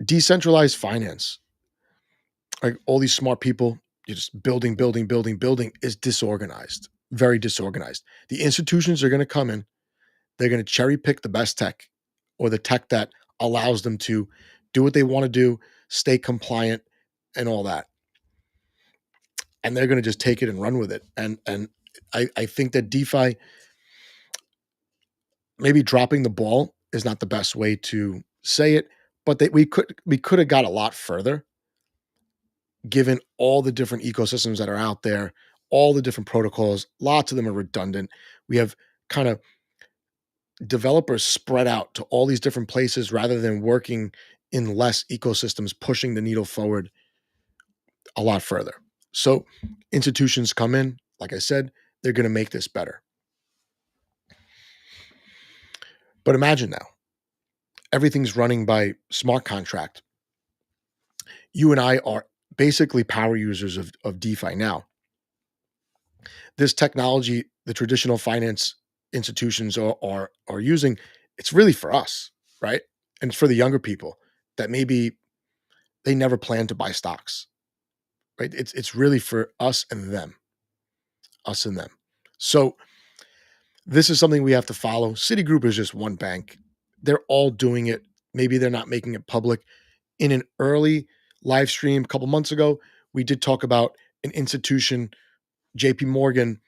decentralized finance, like all these smart people, you're just building is disorganized, very disorganized. The institutions are going to come in, they're going to cherry pick the best tech or the tech that allows them to do what they want to do, stay compliant and all that. And they're going to just take it and run with it. And I think that DeFi, maybe dropping the ball is not the best way to say it, but that we could have got a lot further given all the different ecosystems that are out there, all the different protocols. Lots of them are redundant. We have kind of developers spread out to all these different places rather than working in less ecosystems, pushing the needle forward a lot further. So institutions come in, like I said, they're going to make this better. But imagine now, everything's running by smart contract. You and I are basically power users of DeFi now. This technology, the traditional finance institutions are using, it's really for us, right? And it's for the younger people that maybe they never plan to buy stocks, right? It's really for us and them. So this is something we have to follow. Citigroup is just one bank. They're all doing it. Maybe they're not making it public. In an early live stream a couple months ago, we did talk about an institution, JP Morgan,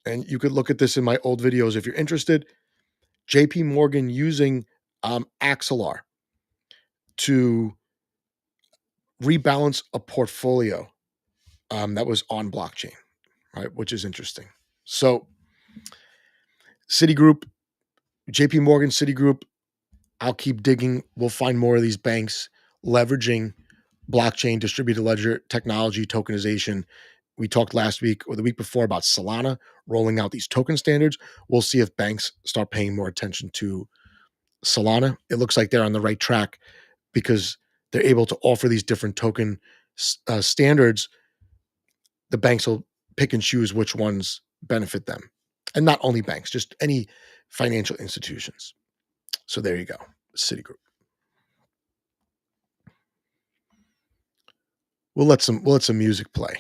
and you could look at this in my old videos if you're interested. JP Morgan using Axelar to rebalance a portfolio that was on blockchain, right? Which is interesting. So Citigroup, JP Morgan, Citigroup, I'll keep digging. We'll find more of these banks leveraging blockchain, distributed ledger technology, tokenization. We talked last week or the week before about Solana rolling out these token standards. We'll see if banks start paying more attention to Solana. It looks like they're on the right track because they're able to offer these different token standards. The banks will pick and choose which ones benefit them. And not only banks, just any financial institutions. So there you go, Citigroup. We'll let some music play.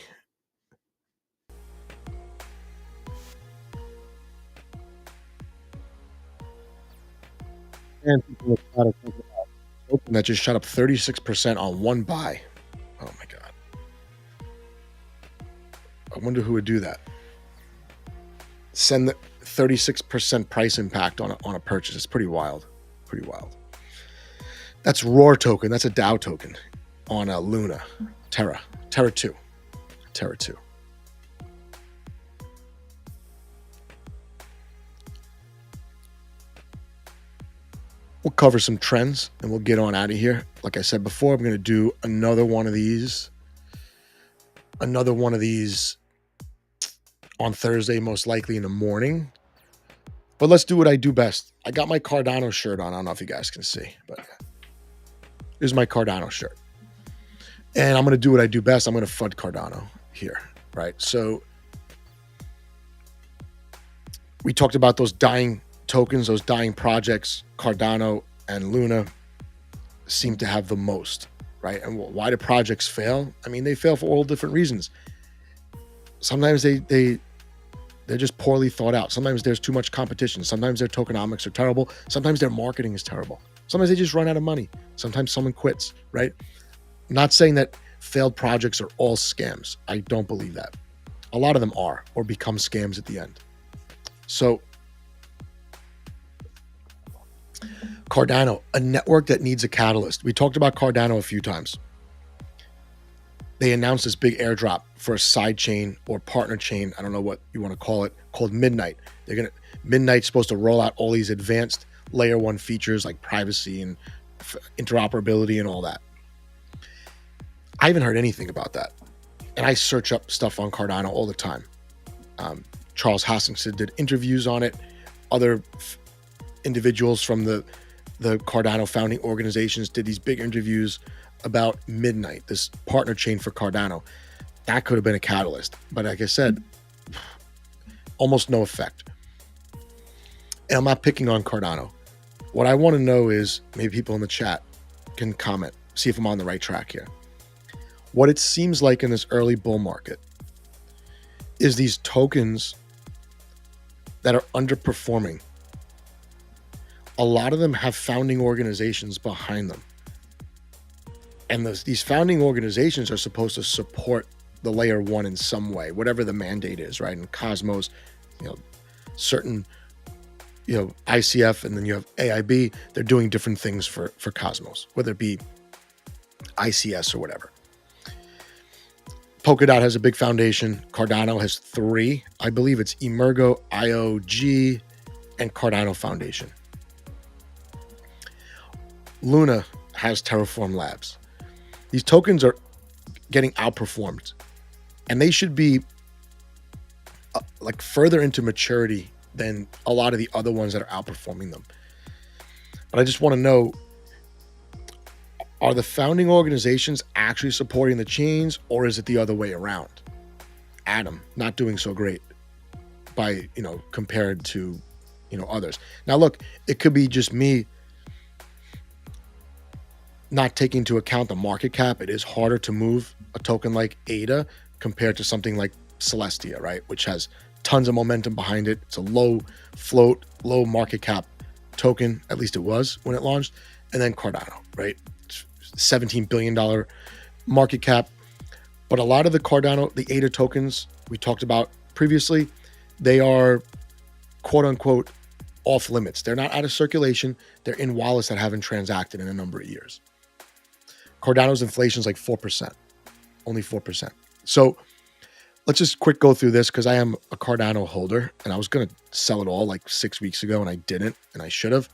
understand people are trying to think about token that just shot up 36% on one buy. Oh my God. I wonder who would do that. Send the 36% price impact on a purchase. It's pretty wild. Pretty wild. That's Roar token. That's a DAO token on a Luna. Terra 2. Terra 2. We'll cover some trends and we'll get on out of here. Like I said before, I'm going to do another one of these on Thursday, most likely in the morning. But let's do what I do best. I got my Cardano shirt on. I don't know if you guys can see, but here's my Cardano shirt. And I'm going to do what I do best. I'm going to FUD Cardano here, right? So we talked about those dying tokens, those dying projects. Cardano and Luna seem to have the most, right? And why do projects fail? I mean, they fail for all different reasons. Sometimes they're just poorly thought out. Sometimes there's too much competition. Sometimes their tokenomics are terrible. Sometimes their marketing is terrible. Sometimes they just run out of money. Sometimes someone quits, right? I'm not saying that failed projects are all scams. I don't believe that. A lot of them are or become scams at the end. So Cardano, a network that needs a catalyst. We talked about Cardano a few times. They announced this big airdrop for a side chain or partner chain. I don't know what you want to call it, called Midnight. Midnight's supposed to roll out all these advanced layer 1 features like privacy and interoperability and all that. I haven't heard anything about that. And I search up stuff on Cardano all the time. Charles Hoskinson did interviews on it. Other individuals from the Cardano founding organizations did these big interviews about Midnight, this partner chain for Cardano. That could have been a catalyst. But like I said, almost no effect. And I'm not picking on Cardano. What I want to know is, maybe people in the chat can comment, see if I'm on the right track here. What it seems like in this early bull market is these tokens that are underperforming. A lot of them have founding organizations behind them. And these founding organizations are supposed to support the layer 1 in some way, whatever the mandate is, right? And Cosmos, certain, ICF, and then you have AIB, they're doing different things for Cosmos, whether it be ICS or whatever. Polkadot has a big foundation. Cardano has 3. I believe it's Emergo, IOG, and Cardano Foundation. Luna has Terraform Labs. These tokens are getting outperformed, and they should be further into maturity than a lot of the other ones that are outperforming them. But I just want to know, are the founding organizations actually supporting the chains, or is it the other way around? Atom not doing so great by, compared to, others. Now look, it could be just me not taking into account the market cap. It is harder to move a token like ADA compared to something like Celestia, right? Which has tons of momentum behind it. It's a low float, low market cap token. At least it was when it launched. And then Cardano, right? $17 billion market cap. But a lot of the Cardano, the ADA tokens we talked about previously, they are quote unquote off limits. They're not out of circulation. They're in wallets that haven't transacted in a number of years. Cardano's inflation is like 4%, only 4%. So let's just quick go through this, because I am a Cardano holder and I was going to sell it all like 6 weeks ago and I didn't, and I should have.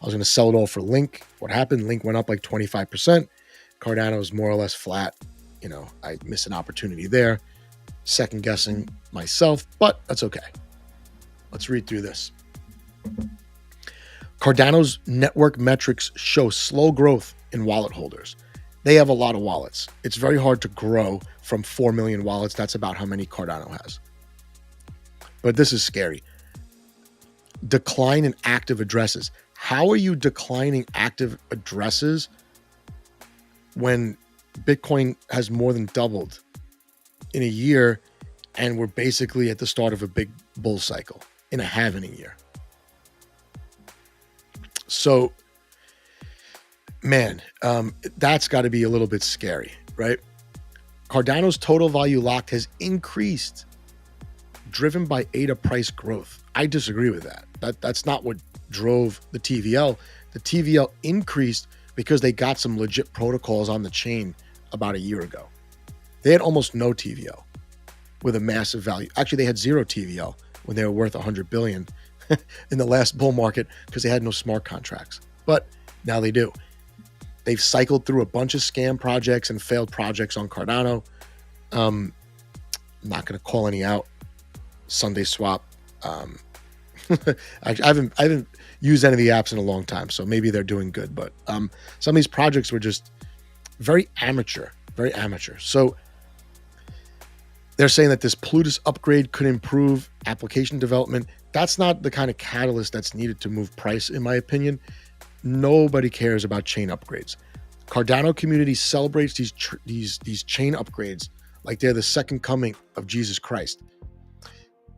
I was going to sell it all for Link. What happened? Link went up like 25%. Cardano is more or less flat. I missed an opportunity there. Second guessing myself, but that's okay. Let's read through this. Cardano's network metrics show slow growth in wallet holders. They have a lot of wallets. It's very hard to grow from 4 million wallets. That's about how many Cardano has. But this is scary. Decline in active addresses. How are you declining active addresses when Bitcoin has more than doubled in a year and we're basically at the start of a big bull cycle in a halving year? So man, that's got to be a little bit scary, right? Cardano's total value locked has increased, driven by ADA price growth. I disagree with that. That's not what drove the TVL. The TVL increased because they got some legit protocols on the chain about a year ago. They had almost no TVL with a massive value. Actually, they had zero TVL when they were worth 100 billion in the last bull market because they had no smart contracts. But now they do. They've cycled through a bunch of scam projects and failed projects on Cardano. I'm not going to call any out. Sunday Swap. I haven't used any of the apps in a long time, so maybe they're doing good. But some of these projects were just very amateur. So they're saying that this Plutus upgrade could improve application development. That's not the kind of catalyst that's needed to move price, in my opinion. Nobody cares about chain upgrades. Cardano community celebrates these chain upgrades like they're the second coming of Jesus Christ.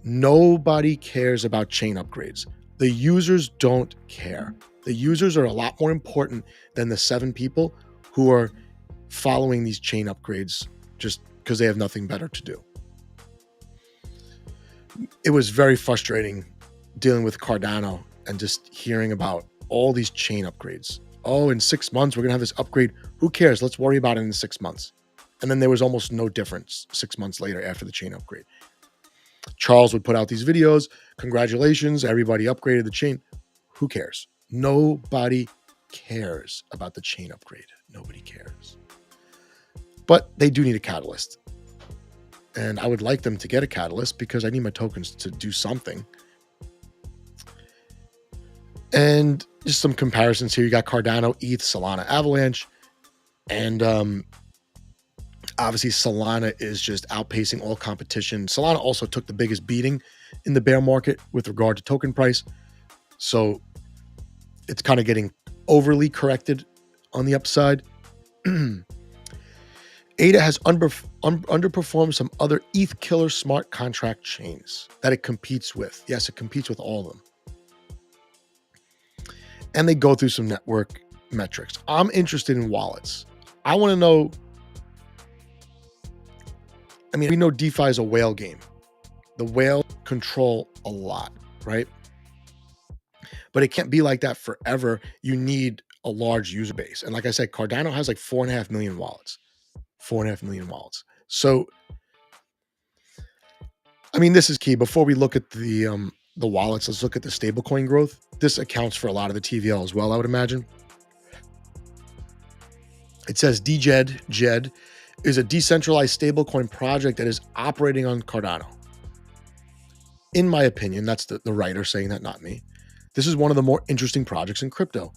Nobody cares about chain upgrades. The users don't care. The users are a lot more important than the 7 people who are following these chain upgrades just because they have nothing better to do. It was very frustrating dealing with Cardano and just hearing about all these chain upgrades. Oh, in 6 months, we're going to have this upgrade. Who cares? Let's worry about it in 6 months. And then there was almost no difference 6 months later after the chain upgrade. Charles would put out these videos. Congratulations, everybody upgraded the chain. Who cares? Nobody cares about the chain upgrade. Nobody cares. But they do need a catalyst. And I would like them to get a catalyst because I need my tokens to do something. And just some comparisons here. You got Cardano, ETH, Solana, Avalanche. And obviously Solana is just outpacing all competition. Solana also took the biggest beating in the bear market with regard to token price. So it's kind of getting overly corrected on the upside. ADA has underperformed some other ETH killer smart contract chains that it competes with. Yes, it competes with all of them. And they go through some network metrics. I'm interested in wallets. I want to know. I mean, we know DeFi is a whale game. The whale control a lot, right? But it can't be like that forever. You need a large user base. And like I said, Cardano has like 4.5 million wallets. 4.5 million wallets. So, I mean, this is key. Before we look at the wallets, let's look at the stablecoin growth. This accounts for a lot of the TVL as well, I would imagine. It says JED is a decentralized stablecoin project that is operating on Cardano. In my opinion, that's the writer saying that, not me. This is one of the more interesting projects in crypto.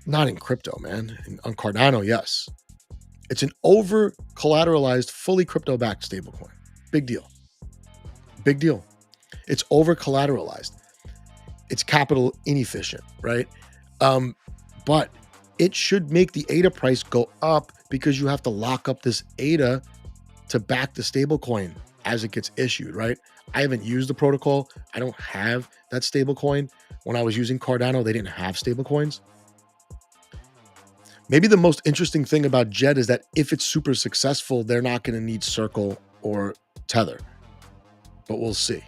Not in crypto, man. On Cardano, yes. It's an over-collateralized, fully crypto-backed stablecoin. Big deal. Big deal. It's over-collateralized. It's capital inefficient, right? But it should make the ADA price go up because you have to lock up this ADA to back the stablecoin as it gets issued, right? I haven't used the protocol. I don't have that stablecoin. When I was using Cardano, they didn't have stablecoins. Maybe the most interesting thing about JED is that if it's super successful, they're not going to need Circle or Tether. But we'll see.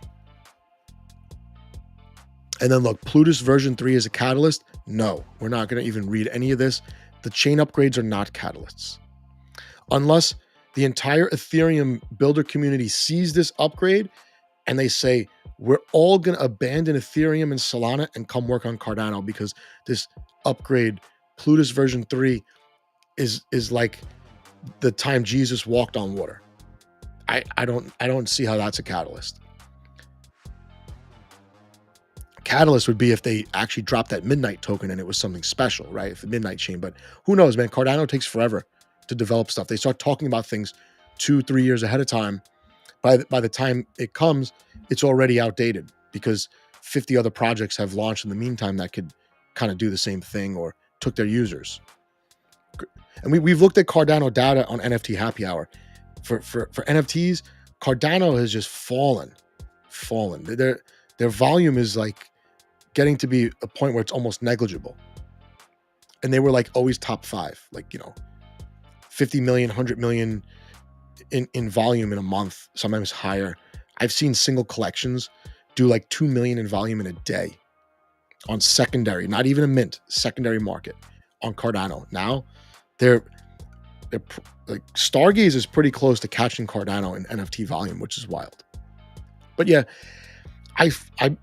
And then look, Plutus version 3 is a catalyst. No, we're not going to even read any of this. The chain upgrades are not catalysts. Unless the entire Ethereum builder community sees this upgrade and they say, we're all going to abandon Ethereum and Solana and come work on Cardano because this upgrade, Plutus version 3, is like the time Jesus walked on water. I don't see how that's a catalyst. Catalyst would be if they actually dropped that midnight token and it was something special, right? If the midnight chain, but who knows, man? Cardano takes forever to develop stuff. They start talking about things 2-3 years ahead of time. By the time it comes, it's already outdated because 50 other projects have launched in the meantime that could kind of do the same thing or took their users. And we've looked at Cardano data on NFT Happy Hour. For NFTs, Cardano has just fallen. Their volume is like getting to be a point where it's almost negligible. and they were like always top 5, like, 50 million, 100 million in volume in a month, sometimes higher. I've seen single collections do like 2 million in volume in a day on secondary, not even a mint, secondary market on Cardano. Now they're like, Stargaze is pretty close to catching Cardano in NFT volume, which is wild. But yeah,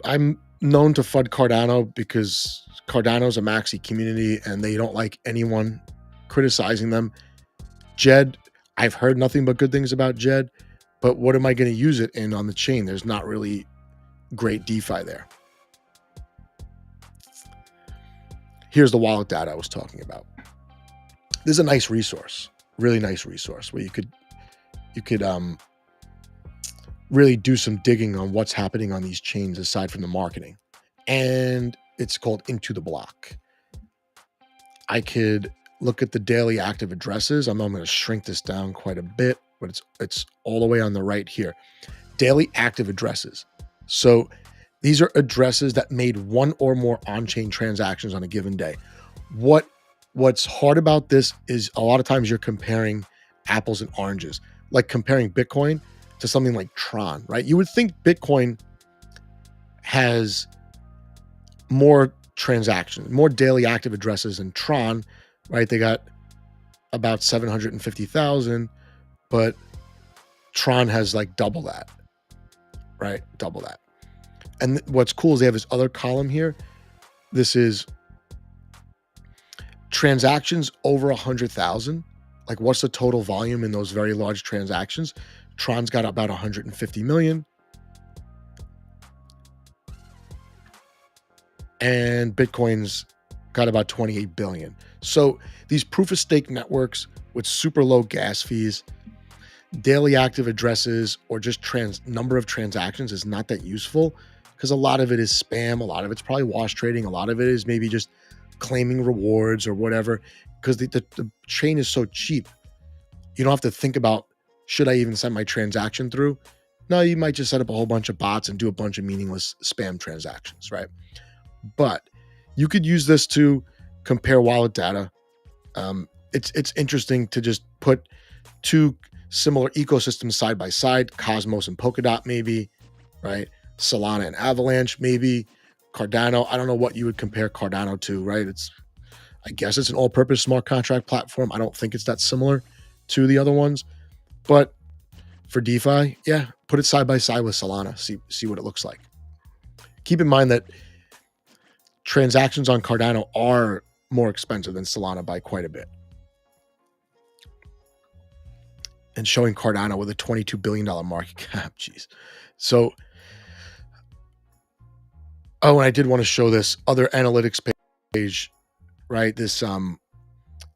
I'm known to FUD Cardano because Cardano's a maxi community and they don't like anyone criticizing them. Jed, I've heard nothing but good things about Jed, but what am I going to use it in on the chain? There's not really great DeFi there. Here's the wallet data I was talking about. This is a nice resource, really nice resource where you could really do some digging on what's happening on these chains aside from the marketing. And it's called Into the Block. I could look at the daily active addresses. I'm going to shrink this down quite a bit, but it's all the way on the right here. Daily active addresses. So these are addresses that made one or more on-chain transactions on a given day. What's hard about this is a lot of times you're comparing apples and oranges, like comparing Bitcoin to something like Tron, right? You would think Bitcoin has more transactions, more daily active addresses than Tron, right? They got about 750,000, but Tron has like double that, right? Double that. And what's cool is they have this other column here. This is transactions over 100,000. Like, what's the total volume in those very large transactions? Tron's got about 150 million. And Bitcoin's got about 28 billion. So these proof of stake networks with super low gas fees, daily active addresses, or just number of transactions is not that useful because a lot of it is spam. A lot of it's probably wash trading. A lot of it is maybe just claiming rewards or whatever, because the chain is so cheap. You don't have to think about, should I even send my transaction through? No, you might just set up a whole bunch of bots and do a bunch of meaningless spam transactions, right? But you could use this to compare wallet data. It's interesting to just put two similar ecosystems side by side, Cosmos and Polkadot maybe, right? Solana and Avalanche maybe, Cardano. I don't know what you would compare Cardano to, right? I guess it's an all-purpose smart contract platform. I don't think it's that similar to the other ones, but for DeFi, yeah, put it side by side with Solana. See what it looks like. Keep in mind that transactions on Cardano are more expensive than Solana by quite a bit. And showing Cardano with a $22 billion market cap. Jeez. So, and I did want to show this other analytics page, right? This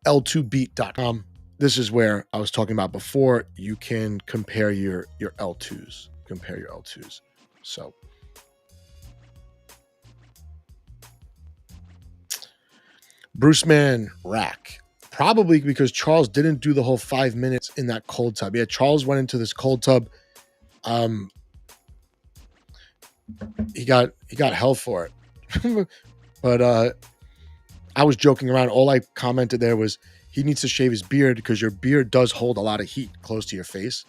L2beat.com. This is where I was talking about before. You can compare your L2s. Compare your L2s. So, Bruce Man Rack. Probably because Charles didn't do the whole 5 minutes in that cold tub. Yeah, Charles went into this cold tub. He got hell for it. But I was joking around. All I commented there was he needs to shave his beard because your beard does hold a lot of heat close to your face.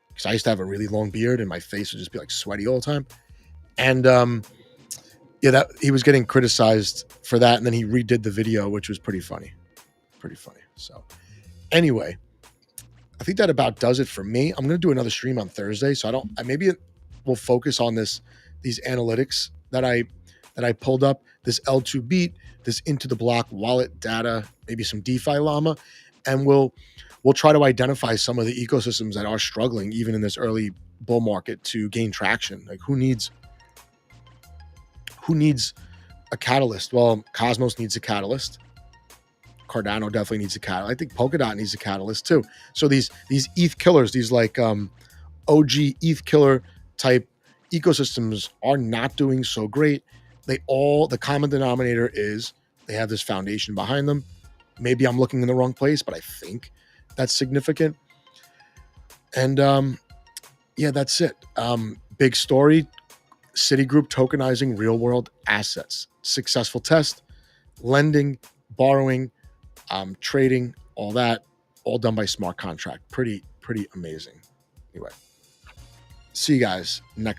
Because I used to have a really long beard and my face would just be like sweaty all the time. And yeah, that he was getting criticized for that, and then he redid the video, which was pretty funny. So anyway, I think that about does it for me. I'm going to do another stream on Thursday, so maybe we'll focus on these analytics that I pulled up, this L2 beat, this Into the Block wallet data, maybe some DeFi llama, and we'll try to identify some of the ecosystems that are struggling even in this early bull market to gain traction. Like who needs a catalyst? Well, Cosmos needs a catalyst. Cardano definitely needs a catalyst. I think Polkadot needs a catalyst too. So these ETH killers, these like OG ETH killer type ecosystems are not doing so great. The common denominator is they have this foundation behind them. Maybe I'm looking in the wrong place, but I think that's significant. And yeah, that's it. Big story. Citigroup tokenizing real world assets. Successful test. Lending borrowing, trading, all that, all done by smart contract. Pretty amazing. Anyway, see you guys next